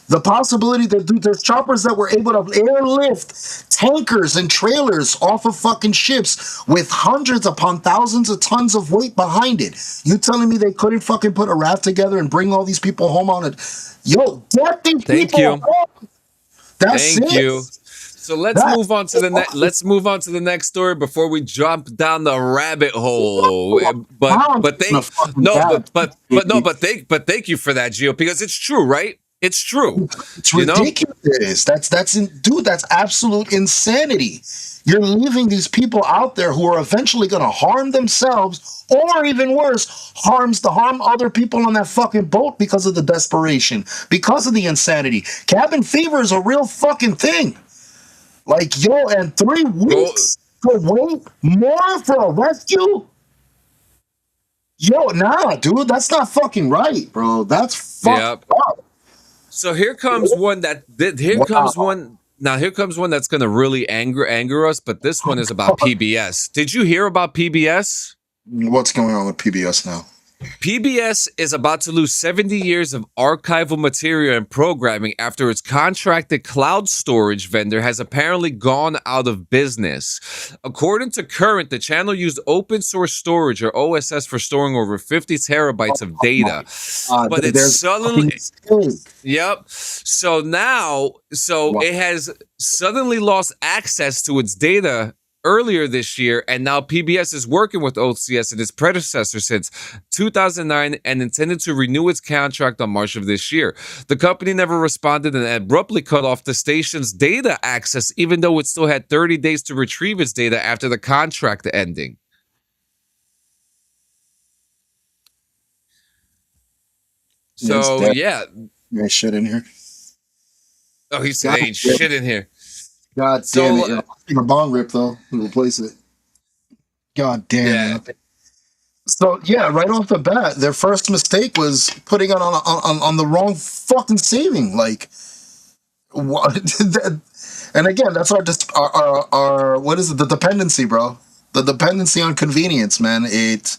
The possibility that there's choppers that were able to airlift tankers and trailers off of fucking ships with hundreds upon thousands of tons of weight behind it. You telling me they couldn't fucking put a raft together and bring all these people home on it? Yo, get these people home. That's Thank you. So let's move on to the next story before we jump down the rabbit hole. But thank you for that, Gio, because it's true, right? It's true. It's ridiculous. That's absolute insanity. You're leaving these people out there who are eventually going to harm themselves, or even worse, harm other people on that fucking boat because of the desperation, because of the insanity. Cabin fever is a real fucking thing. Like, yo, and 3 weeks to wait more for a rescue? Yo, nah, dude, that's not fucking right, bro. That's fucked up. So here comes one that's going to really anger us, but this one is about PBS. Did you hear about PBS? What's going on with PBS now? PBS is about to lose 70 years of archival material and programming after its contracted cloud storage vendor has apparently gone out of business. According to Current, the channel used open source storage, or OSS, for storing over 50 terabytes of data. But it's suddenly... Yep. So now, it has suddenly lost access to its data earlier this year, and now PBS is working with OCS and its predecessor since 2009 and intended to renew its contract on March of this year. The company never responded and abruptly cut off the station's data access, even though it still had 30 days to retrieve its data after the contract ending. So, yeah. You ain't shit in here. Oh, he said ain't shit in here. God damn it. A bong rip, though. We'll replace it. God damn it. So, yeah, right off the bat, their first mistake was putting it on the wrong fucking saving. Like, what? And again, that's our what is it? The dependency, bro. The dependency on convenience, man. It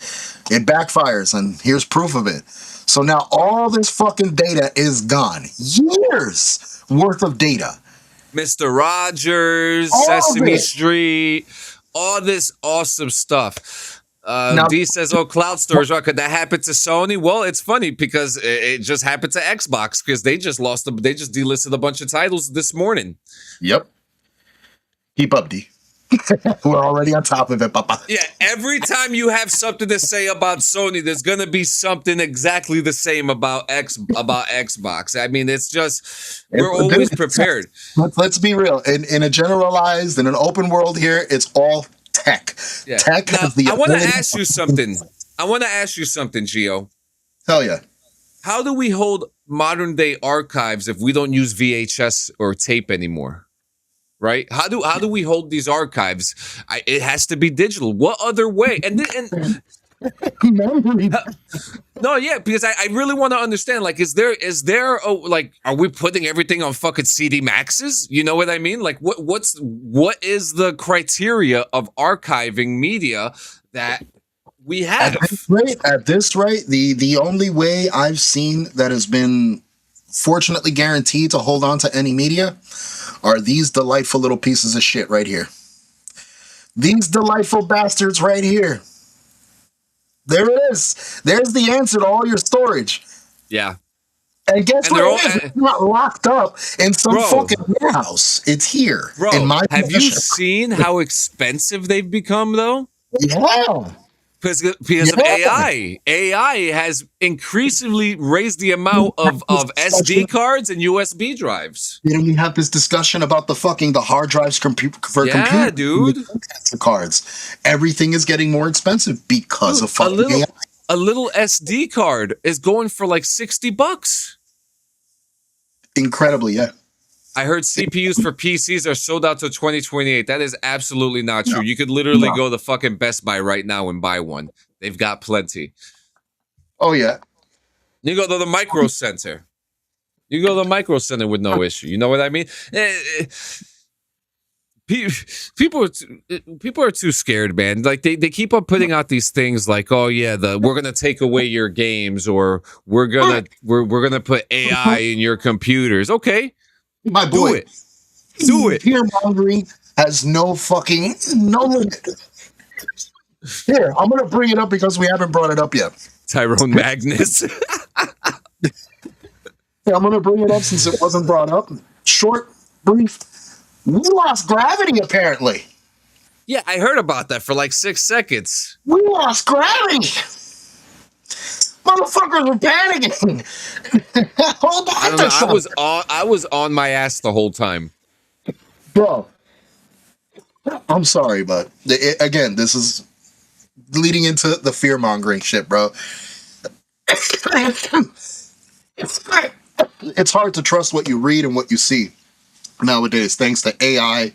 backfires, and here's proof of it. So now all this fucking data is gone. Years worth of data. Mr. Rogers, All of Sesame it. Street, all this awesome stuff. Now- D says, "Oh, cloud storage. Oh, could that happen to Sony?" Well, it's funny because it just happened to Xbox because they just they just delisted a bunch of titles this morning. Yep. Keep up, D. We're already on top of it, Papa. Yeah, every time you have something to say about Sony, there's gonna be something exactly the same about Xbox. I mean, it's just we're always prepared. Let's be real. In a generalized, in an open world here, it's all tech. Yeah. Tech Now, has the I want to ability- ask you something. Gio. Hell yeah. How do we hold modern day archives if we don't use VHS or tape anymore? Right? How do we hold these archives? It has to be digital. What other way? No, yeah, because I really want to understand. Like, is there are we putting everything on fucking CD Maxes? You know what I mean? Like, what is the criteria of archiving media that we have? At this rate, the only way I've seen that has been fortunately guaranteed to hold on to any media are these delightful little pieces of shit right here. These delightful bastards right here. There it is. There's the answer to all your storage. Yeah. And guess what? It's not locked up in some fucking warehouse. It's here. Bro, in my have you possession. seen how expensive they've become, though? Yeah. Because of AI. AI has increasingly raised the amount of SD cards and USB drives. Didn't we have this discussion about the hard drives for computers? Yeah, dude. Cards. Everything is getting more expensive because of fucking AI. A little SD card is going for like $60. Incredibly, yeah. I heard CPUs for PCs are sold out to 2028. That is absolutely not true. You could literally go to fucking Best Buy right now and buy one. They've got plenty. Oh, yeah. You go to the Micro Center. You go to the Micro Center with no issue. You know what I mean? People are too scared, man. Like they keep on putting out these things like, oh yeah, we're gonna take away your games, or we're gonna put AI in your computers. Okay, my boy, do it. Fear mongering has no limit. Here, I'm gonna bring it up because we haven't brought it up yet. Tyrone Magnus. Yeah, I'm gonna bring it up since it wasn't brought up. Short, brief. We lost gravity, apparently. Yeah, I heard about that for like 6 seconds. We lost gravity. Motherfuckers were panicking. Hold on. I don't know. I was on my ass the whole time. Bro, I'm sorry, but again, this is leading into the fear mongering shit, bro. It's hard to trust what you read and what you see nowadays, thanks to AI,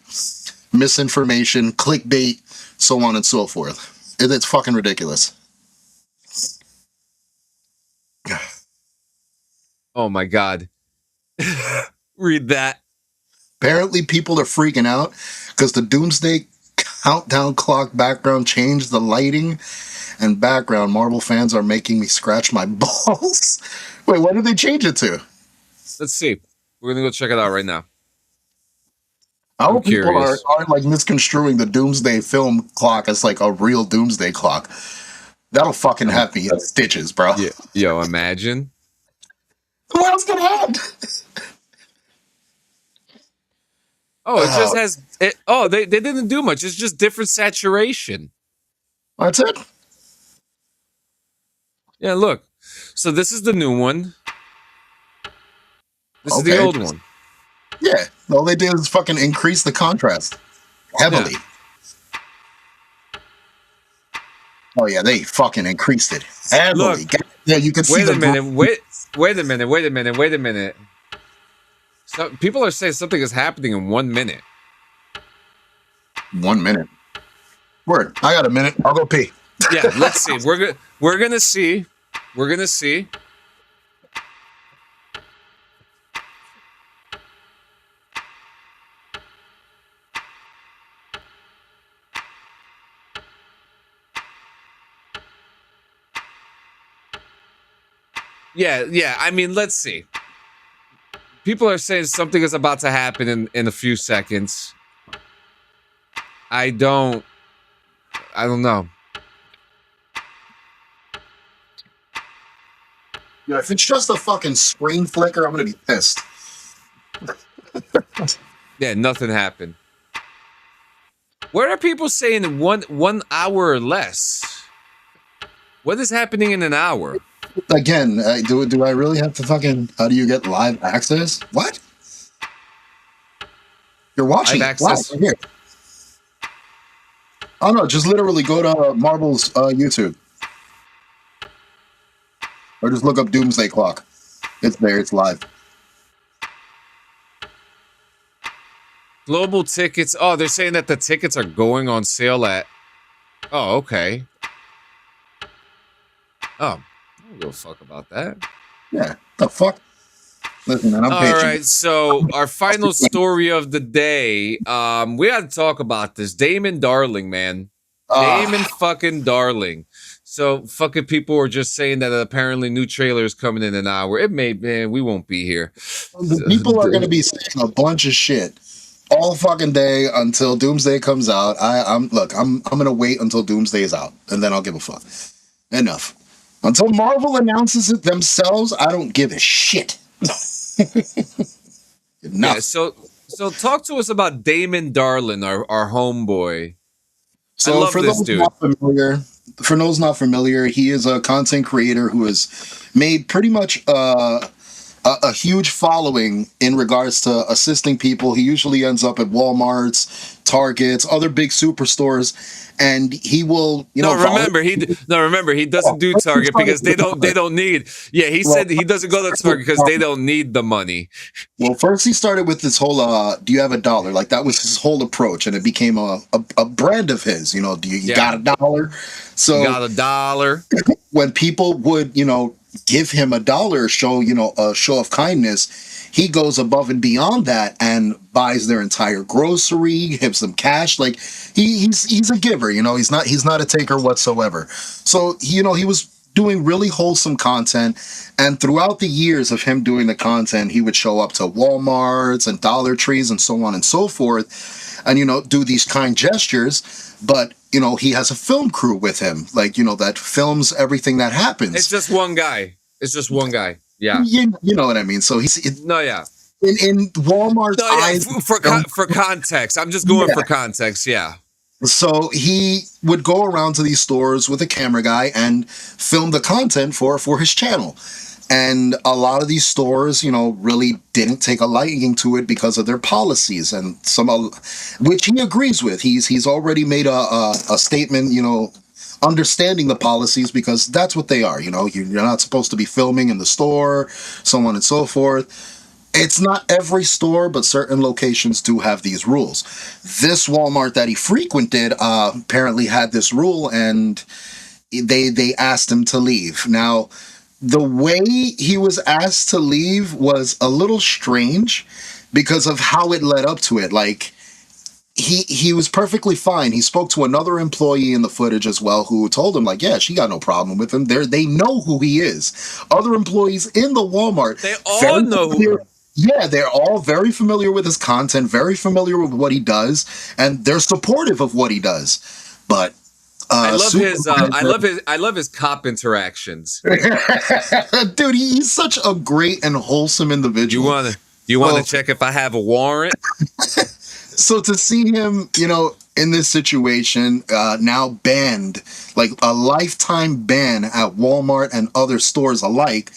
misinformation, clickbait, so on and so forth. It's fucking ridiculous. Oh my God. Read that. Apparently people are freaking out because the Doomsday countdown clock background changed the lighting and background. Marvel fans are making me scratch my balls. Wait, what did they change it to? Let's see. We're gonna go check it out right now. I hope people aren't like misconstruing the Doomsday film clock as like a real Doomsday clock. That'll fucking have me in stitches, bro. Yeah, yo, imagine. What else gonna happen? Oh, it just has it. Oh, they didn't do much. It's just different saturation. That's it. Yeah, look. So this is the new one. This is the old one. Yeah. All they did is fucking increase the contrast heavily. Yeah. Oh yeah, they fucking increased it heavily. Look, yeah, you can see. Wait a minute. So people are saying something is happening in 1 minute. 1 minute. Word. I got a minute. I'll go pee. Yeah, let's see. We're gonna see. Yeah. I mean, let's see. People are saying something is about to happen in a few seconds. I don't know. Yeah, if it's just a fucking screen flicker, I'm gonna be pissed. Yeah, nothing happened. What are people saying 1 hour or less? What is happening in an hour? Again, do I really have to fucking? How do you get live access? What? You're watching Live access live right here. Oh no, just literally go to Marvel's YouTube. Or just look up Doomsday Clock. It's there, it's live. Global tickets. Oh, they're saying that the tickets are going on sale at. Oh, okay. Oh, I don't give a fuck about that. Yeah, the fuck? Listen, man, I'm patient. All right, so our final story of the day. We got to talk about this. Damon Darling, man. Damon fucking Darling. So fucking people were just saying that apparently new trailer is coming in an hour. It may, man, we won't be here. The people are going to be saying a bunch of shit all fucking day until Doomsday comes out. I'm going to wait until Doomsday is out, and then I'll give a fuck. Enough. Until Marvel announces it themselves, I don't give a shit. Yeah, so talk to us about Damon Darling, our homeboy. So I love for this those dude. for those not familiar, he is a content creator who has made pretty much a huge following in regards to assisting people. He usually ends up at Walmart's, Targets, other big superstores, and he will, remember he doesn't do Target because they don't need. Yeah, he said he doesn't go to Target because they don't need the money. Well, first he started with this whole do you have $1? Like that was his whole approach, and it became a brand of his. Do you got $1? So you got $1. When people would give him $1, show a show of kindness, he goes above and beyond that and buys their entire grocery, gives them cash. Like he's a giver, he's not a taker whatsoever. So he was doing really wholesome content, and throughout the years of him doing the content, he would show up to Walmarts and Dollar Trees and so on and so forth, and do these kind gestures. But he has a film crew with him, like that films everything that happens. It's just one guy. Yeah, you know what I mean. So he's in Walmart's eyes. For context, I'm just going for context. Yeah. So he would go around to these stores with a camera guy and film the content for his channel. And a lot of these stores, really didn't take a liking to it because of their policies, and which he agrees with. He's already made a statement, understanding the policies, because that's what they are. You're not supposed to be filming in the store, so on and so forth. It's not every store, but certain locations do have these rules. This Walmart that he frequented apparently had this rule, and they asked him to leave. Now, the way he was asked to leave was a little strange because of how it led up to it. Like, he was perfectly fine. He spoke to another employee in the footage as well, who told him, like, yeah, she got no problem with him. They know who he is. Other employees in the Walmart, they all know who. Yeah, they're all very familiar with his content, very familiar with what he does, and they're supportive of what he does. But I love his cop interactions. Dude, he's such a great and wholesome individual. You want to check if I have a warrant? So to see him, in this situation, now banned, like a lifetime ban at Walmart and other stores alike,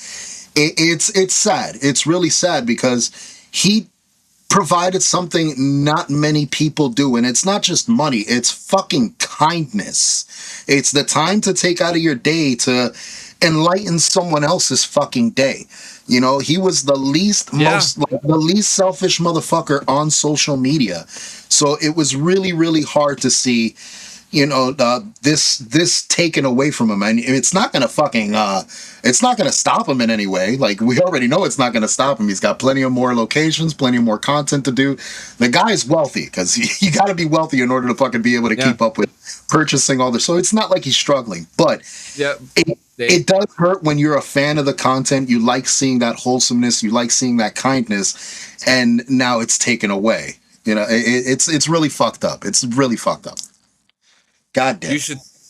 it's sad. It's really sad because he provided something not many people do, and it's not just money, it's fucking kindness. It's the time to take out of your day to enlighten someone else's fucking day. He was the least selfish motherfucker on social media. So it was really, really hard to see, this taken away from him, and it's not gonna it's not gonna stop him in any way. Like, we already know it's not gonna stop him. He's got plenty of more locations, plenty of more content to do. The guy's wealthy, because you got to be wealthy in order to fucking be able to keep up with purchasing all this. So it's not like he's struggling, but it does hurt when you're a fan of the content. You like seeing that wholesomeness, you like seeing that kindness, and now it's taken away. It's really fucked up. It's really fucked up. God damn.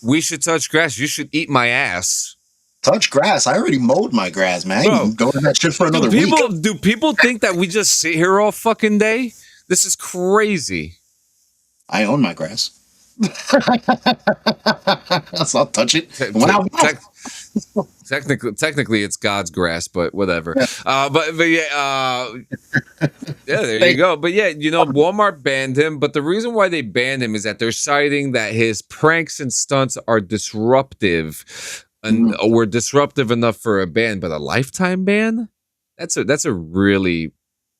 We should touch grass. You should eat my ass. Touch grass? I already mowed my grass, man. I can go to that shit for another week. Do people think that we just sit here all fucking day? This is crazy. I own my grass. So I'll touch it when I want. Technically, it's God's grass, but whatever. But yeah, there you go. But yeah, Walmart banned him. But the reason why they banned him is that they're citing that his pranks and stunts are disruptive, and were disruptive enough for a ban. But a lifetime ban? That's a really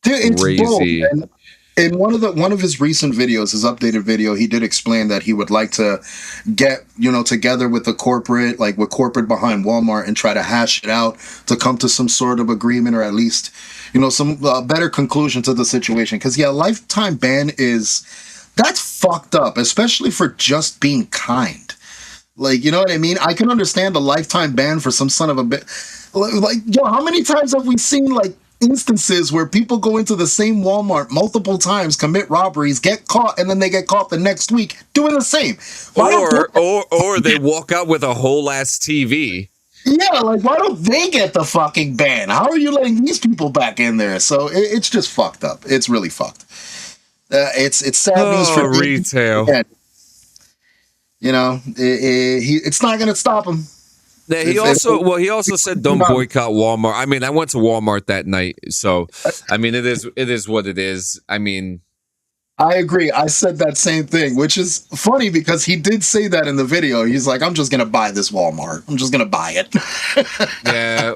crazy. Bold, in one of his recent videos, his updated video, he did explain that he would like to get, together with with corporate behind Walmart and try to hash it out to come to some sort of agreement, or at least, some better conclusion to the situation. Because lifetime ban that's fucked up, especially for just being kind. Like, you know what I mean? I can understand a lifetime ban for some son of a bit. How many times have we seen instances where people go into the same Walmart multiple times, commit robberies, get caught, and then they get caught the next week doing the same? Or they walk out with a whole ass TV. Yeah, why don't they get the fucking ban? How are you letting these people back in there? So it's just fucked up. It's really fucked. It's sad news for retail. It's not gonna stop him. Yeah, he also said don't boycott Walmart. I mean, I went to Walmart that night, so I mean, it is what it is. I mean, I agree. I said that same thing, which is funny because he did say that in the video. He's like, I'm just gonna buy this Walmart. I'm just gonna buy it. Yeah.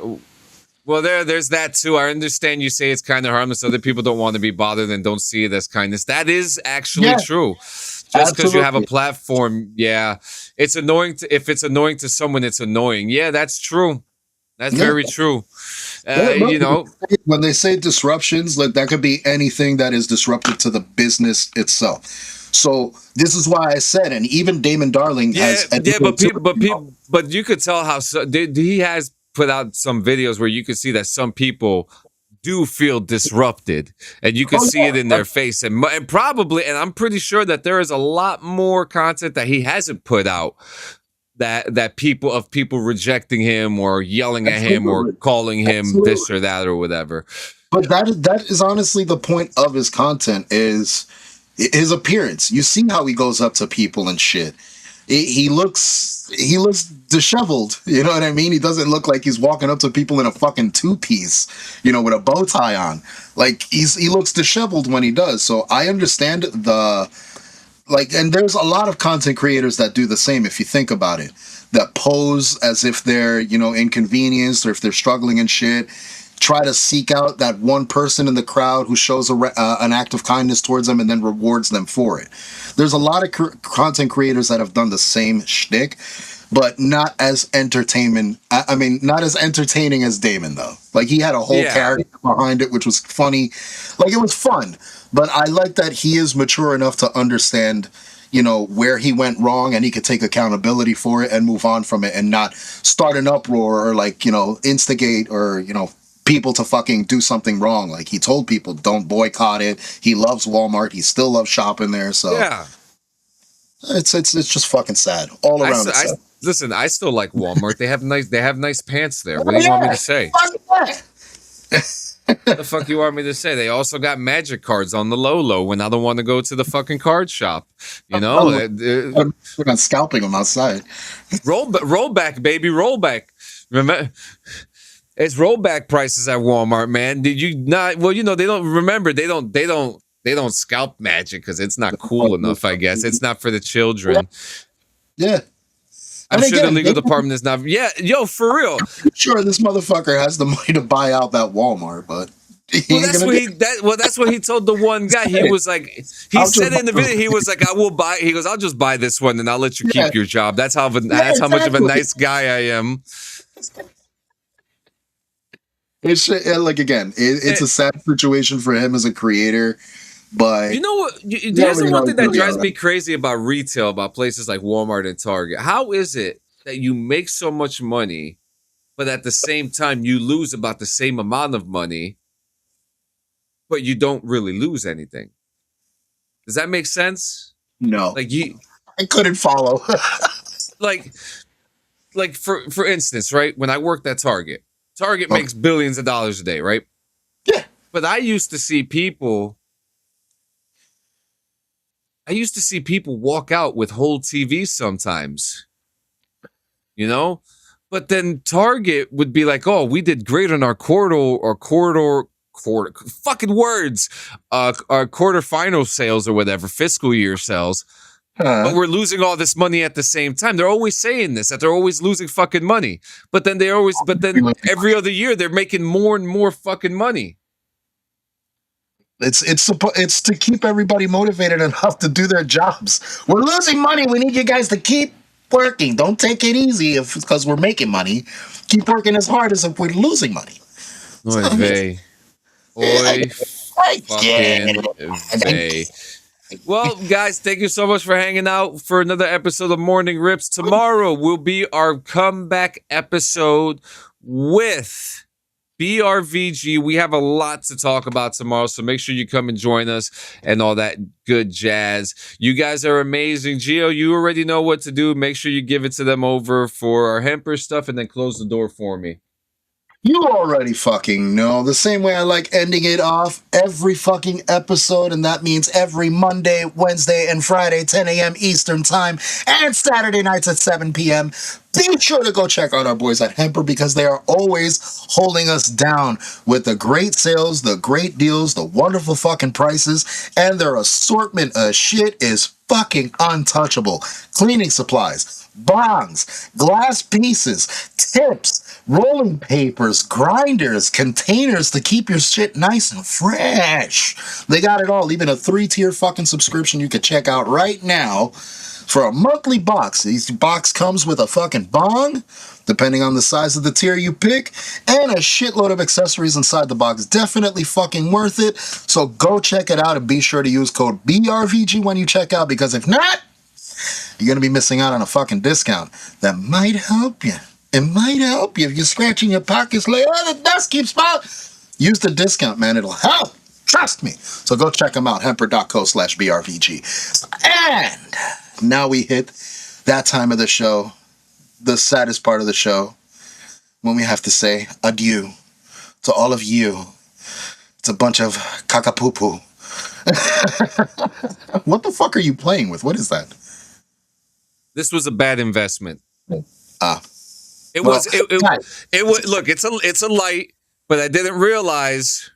Well, there's that too. I understand you say it's kind of harmless. Other people don't want to be bothered and don't see it as kindness. That is actually true. Just because you have a platform, it's annoying. If it's annoying to someone, it's annoying. Yeah, that's true. That's very true. When they say disruptions, that could be anything that is disruptive to the business itself. So this is why I said, and even Damon Darling has. But you could tell how he has put out some videos where you could see that some people do feel disrupted, and you can see it in their face, and probably, and I'm pretty sure that there is a lot more content that he hasn't put out that people rejecting him or yelling at him or calling him this or that or whatever. But that is honestly the point of his content, is his appearance. You see how he goes up to people and shit. He looks disheveled, you know what I mean? He doesn't look like he's walking up to people in a fucking two-piece, with a bow tie on. He looks disheveled when he does. So I understand and there's a lot of content creators that do the same, if you think about it, that pose as if they're, inconvenienced, or if they're struggling and shit. Try to seek out that one person in the crowd who shows an act of kindness towards them and then rewards them for it. There's a lot of content creators that have done the same shtick, but not as entertaining as Damon, though. He had a whole character behind it, which was funny. It was fun, but I like that he is mature enough to understand, where he went wrong, and he could take accountability for it and move on from it, and not start an uproar or instigate or, people to fucking do something wrong. He told people, don't boycott it. He loves Walmart. He still loves shopping there. So it's just fucking sad all around. Listen, I still like Walmart. They have nice pants there. What do you want me to say? What the fuck you want me to say? They also got magic cards on the low when I don't want to go to the fucking card shop. We're not scalping them outside. Roll back, baby, roll back. Remember, it's rollback prices at Walmart, man. Did you not? Well, they don't remember. They don't scalp magic because it's not cool enough. I guess it's not for the children. Yeah. I'm sure the legal department is not. Yeah, yo, for real. Sure, this motherfucker has the money to buy out that Walmart, but that's what he told the one guy. He was like, he said in the video, he was like, I will buy. He goes, I'll just buy this one and I'll let you keep your job. That's how much of a nice guy I am. It's like, again, it's a sad situation for him as a creator. But you know what? Here's the one thing that drives me crazy about retail, about places like Walmart and Target. How is it that you make so much money, but at the same time you lose about the same amount of money, but you don't really lose anything? Does that make sense? No. Like I couldn't follow. like for instance, right? When I worked at Target makes billions of dollars a day, right? Yeah. But I used to see people walk out with whole TVs sometimes, you know? But then Target would be like, oh, we did great on our quarter final sales or whatever, fiscal year sales. But we're losing all this money at the same time. They're always saying this, that they're always losing fucking money. But then every other year they're making more and more fucking money. It's to keep everybody motivated enough to do their jobs. We're losing money. We need you guys to keep working. Don't take it easy because we're making money. Keep working as hard as if we're losing money. Oy vey. Oy fucking vey. Well, guys, thank you so much for hanging out for another episode of Morning Rips. Tomorrow will be our comeback episode with BRVG. We have a lot to talk about tomorrow, so make sure you come and join us and all that good jazz. You guys are amazing. Gio, you already know what to do. Make sure you give it to them over for our Hemper stuff and then close the door for me. You already fucking know. The same way I like ending it off every fucking episode, and that means every Monday, Wednesday, and Friday, 10 a.m. Eastern Time, and Saturday nights at 7 p.m. Be sure to go check out our boys at Hemper because they are always holding us down with the great sales, the great deals, the wonderful fucking prices, and their assortment of shit is fucking untouchable. Cleaning supplies, bongs, glass pieces, tips, rolling papers, grinders, containers to keep your shit nice and fresh. They got it all, even a 3-tier fucking subscription you could check out right now for a monthly box. Each box comes with a fucking bong, depending on the size of the tier you pick, and a shitload of accessories inside the box. Definitely fucking worth it. So go check it out and be sure to use code BRVG when you check out, because if not, you're going to be missing out on a fucking discount that might help you. It might help you if you're scratching your pockets like, oh, the dust keeps falling. Use the discount, man. It'll help. Trust me. So go check them out, hemper.co/BRVG. And now we hit that time of the show, the saddest part of the show, when we have to say adieu to all of you. It's a bunch of caca-poo-poo. What the fuck are you playing with? What is that? This was a bad investment. It Well, was. It was. Look, it's a light, but I didn't realize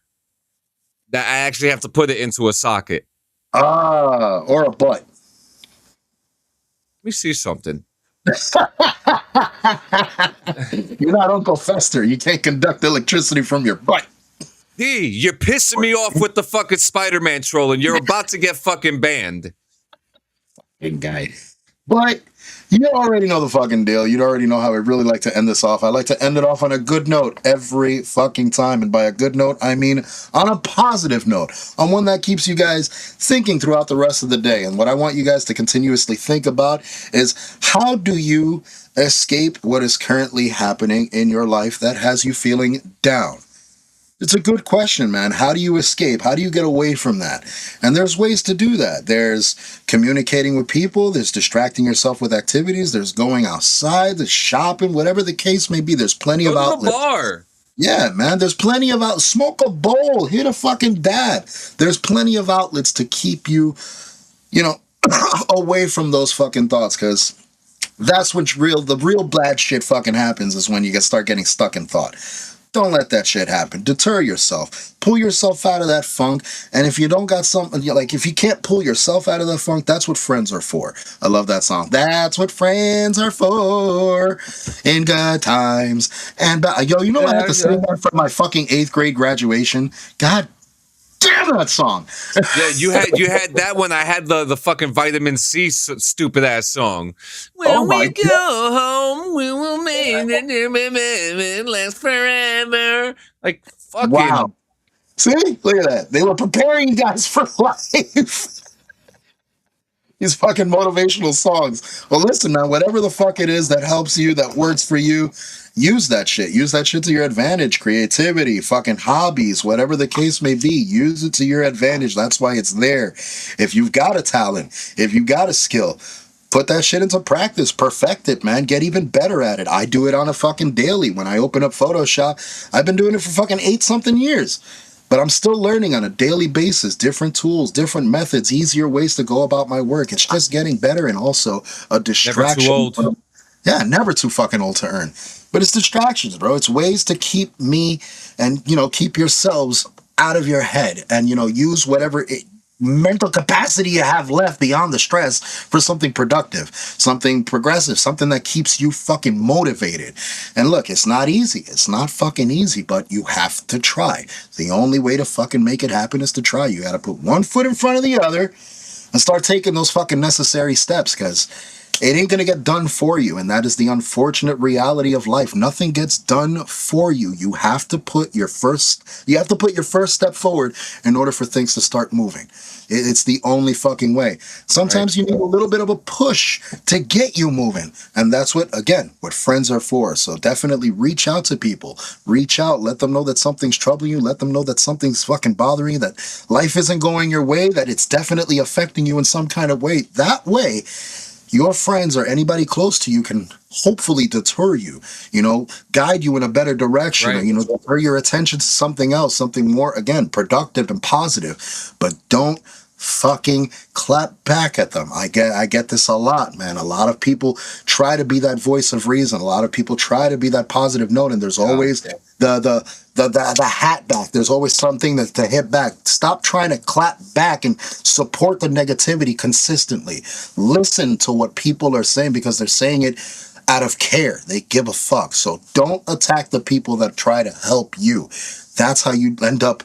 that I actually have to put it into a socket. Or a butt. Let me see something. You're not Uncle Fester. You can't conduct electricity from your butt. D, you're pissing me off with the fucking Spider-Man troll, and you're about to get fucking banned. Fucking guy. But you already know the fucking deal. You already know how I really like to end this off. I like to end it off on a good note every fucking time. And by a good note, I mean on a positive note. On one that keeps you guys thinking throughout the rest of the day. And what I want you guys to continuously think about is, how do you escape what is currently happening in your life that has you feeling down? It's a good question, man. How do you escape? How do you get away from that? And there's ways to do that. There's communicating with people. There's distracting yourself with activities. There's going outside. There's shopping. Whatever the case may be, there's plenty of outlets. Go to the bar. Yeah, man. There's plenty of outlets. Smoke a bowl. Hit a fucking dab. There's plenty of outlets to keep you, away from those fucking thoughts, because that's when the real bad shit fucking happens, is when you start getting stuck in thought. Don't let that shit happen. Deter yourself. Pull yourself out of that funk. And if you don't got something, like if you can't pull yourself out of the funk, that's what friends are for. I love that song. That's what friends are for in good times. And yo, you know I had to sing that for my fucking 8th grade graduation. God damn that song. Yeah, you had that one. I had the fucking Vitamin C stupid ass song. When we go home, we will make it last forever. Like fucking wow. See, look at that. They were preparing you guys for life. These fucking motivational songs. Well, listen, man, whatever the fuck it is that helps you, that works for you, use that shit. Use that shit to your advantage. Creativity, fucking hobbies, whatever the case may be, use it to your advantage. That's why it's there. If you've got a talent, if you've got a skill, put that shit into practice. Perfect it, man. Get even better at it. I do it on a fucking daily. When I open up Photoshop, I've been doing it for fucking 8-something years. But I'm still learning on a daily basis, different tools, different methods, easier ways to go about my work. It's just getting better and also a distraction. Never too old. Yeah, never too fucking old to earn. But it's distractions, bro. It's ways to keep me and, keep yourselves out of your head and, use whatever mental capacity you have left beyond the stress for something productive, something progressive, something that keeps you fucking motivated. And look, it's not easy. It's not fucking easy, but you have to try. The only way to fucking make it happen is to try. You got to put one foot in front of the other and start taking those fucking necessary steps, because it ain't gonna get done for you, and that is the unfortunate reality of life. Nothing gets done for you. You have to put your first step forward in order for things to start moving. It's the only fucking way. Sometimes you need a little bit of a push to get you moving, and that's what friends are for. So definitely reach out to people. Reach out, let them know that something's troubling you, let them know that something's fucking bothering you, that life isn't going your way, that it's definitely affecting you in some kind of way. That way, your friends or anybody close to you can hopefully deter you, guide you in a better direction, or, deter your attention to something else, something more, again, productive and positive. But don't fucking clap back at them. I get this a lot, man. A lot of people try to be that voice of reason. A lot of people try to be that positive note, and there's always the hat back. There's always something to hit back. Stop trying to clap back and support the negativity consistently. Listen to what people are saying, because they're saying it out of care. They give a fuck. So don't attack the people that try to help you. That's how you end up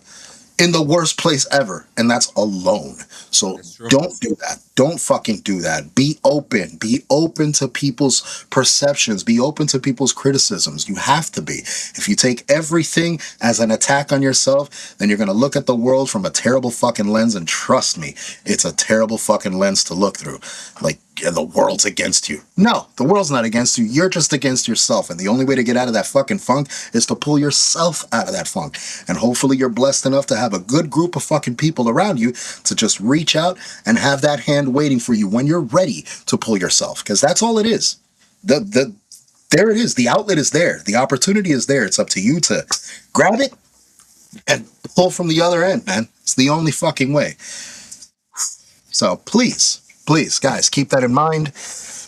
in the worst place ever, and that's alone. So don't do that. Don't fucking do that. Be open. Be open to people's perceptions. Be open to people's criticisms. You have to be. If you take everything as an attack on yourself, then you're going to look at the world from a terrible fucking lens, and trust me, it's a terrible fucking lens to look through. Like, the world's against you. No, the world's not against you. You're just against yourself. And the only way to get out of that fucking funk is to pull yourself out of that funk. And hopefully you're blessed enough to have a good group of fucking people around you to just reach out and have that hand waiting for you when you're ready to pull yourself. Because that's all it is. There it is. The outlet is there. The opportunity is there. It's up to you to grab it and pull from the other end, man. It's the only fucking way. So please, guys, keep that in mind.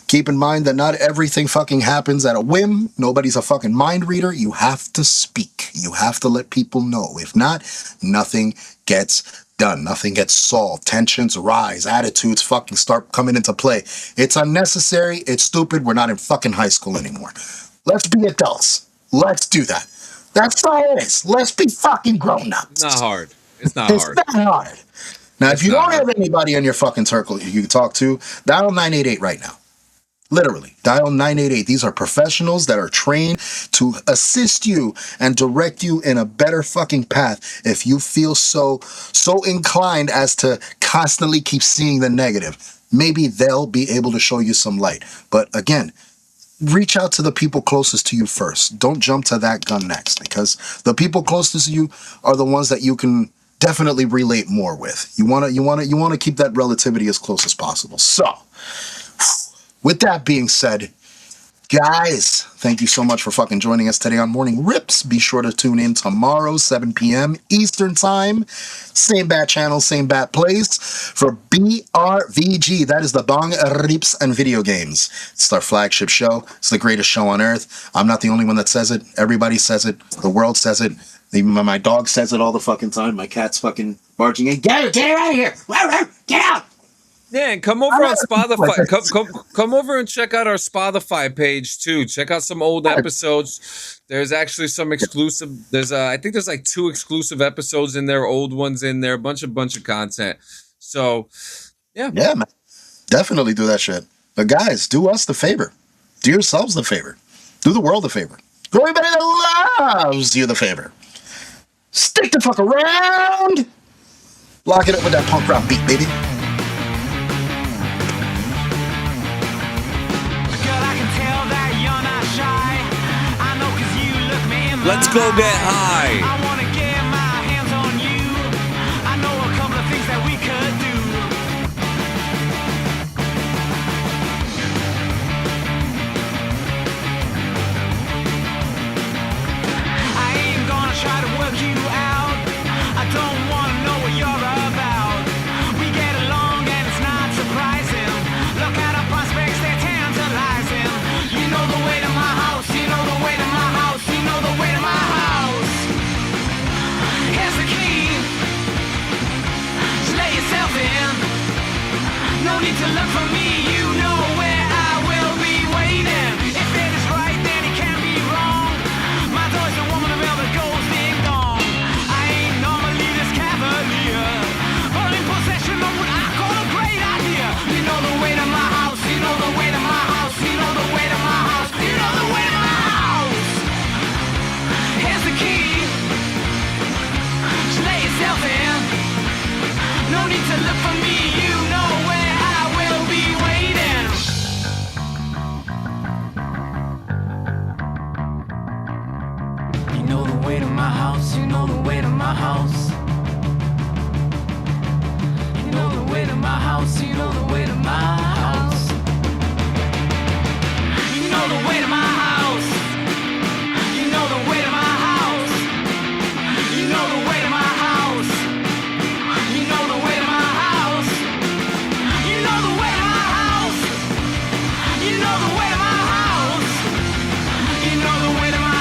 Keep in mind that not everything fucking happens at a whim. Nobody's a fucking mind reader. You have to speak. You have to let people know. If not, nothing gets done. Nothing gets solved. Tensions rise. Attitudes fucking start coming into play. It's unnecessary. It's stupid. We're not in fucking high school anymore. Let's be adults. Let's do that. That's all it is. Let's be fucking grown up. It's not hard. It's not hard. It's not hard. Now, if you don't have anybody in your fucking circle you can talk to, dial 988 right now. Literally, dial 988. These are professionals that are trained to assist you and direct you in a better fucking path if you feel so inclined as to constantly keep seeing the negative. Maybe they'll be able to show you some light. But again, reach out to the people closest to you first. Don't jump to that gun next, because the people closest to you are the ones that you can definitely relate more with. You want to keep that relativity as close as possible. So, with that being said, Guys, thank you so much for fucking joining us today on Morning Rips. Be sure to tune in tomorrow, 7 p.m. Eastern Time. Same bat channel, same bat place for BRVG. That is the Bong Rips and Video Games. It's our flagship show. It's the greatest show on earth. I'm not the only one that says it. Everybody says it. The world says it. Even my dog says it all the fucking time. My cat's fucking barging in. Get out of here! Get out! Yeah, and come over on Spotify. Come over and check out our Spotify page too. Check out some old episodes. There's actually some exclusive. I think there's like 2 exclusive episodes in there, old ones in there, bunch of content. So, yeah, man, definitely do that shit. But guys, do us the favor. Do yourselves the favor. Do the world the favor. Do everybody that loves you the favor. Stick the fuck around. Lock it up with that punk rock beat, baby. Let's go get high. I wanna get my hands on you. I know a couple of things that we could do. I ain't gonna try to work you out. I don't wanna know what you're about. We get along and it's not surprising. Look at our prospects, they're tantalizing. You know the way to my house, you know the way to my house, you know the way to my house. Here's the key. Just let yourself in. No need to look for me, you know where I will be waiting. If it is right, then it can't be wrong. My door's the woman of the goes ding dong. I ain't normally this cavalier, but in possession of what I call a great idea. You know the way to my house, you know the way to my house, you know the way to my house, you know the way to my house. Here's the key. Just let yourself in. No need to look for me, you know where I will be waiting. You know the way to my house, you know the way to my house. You know the way to my house, you know the way to my house.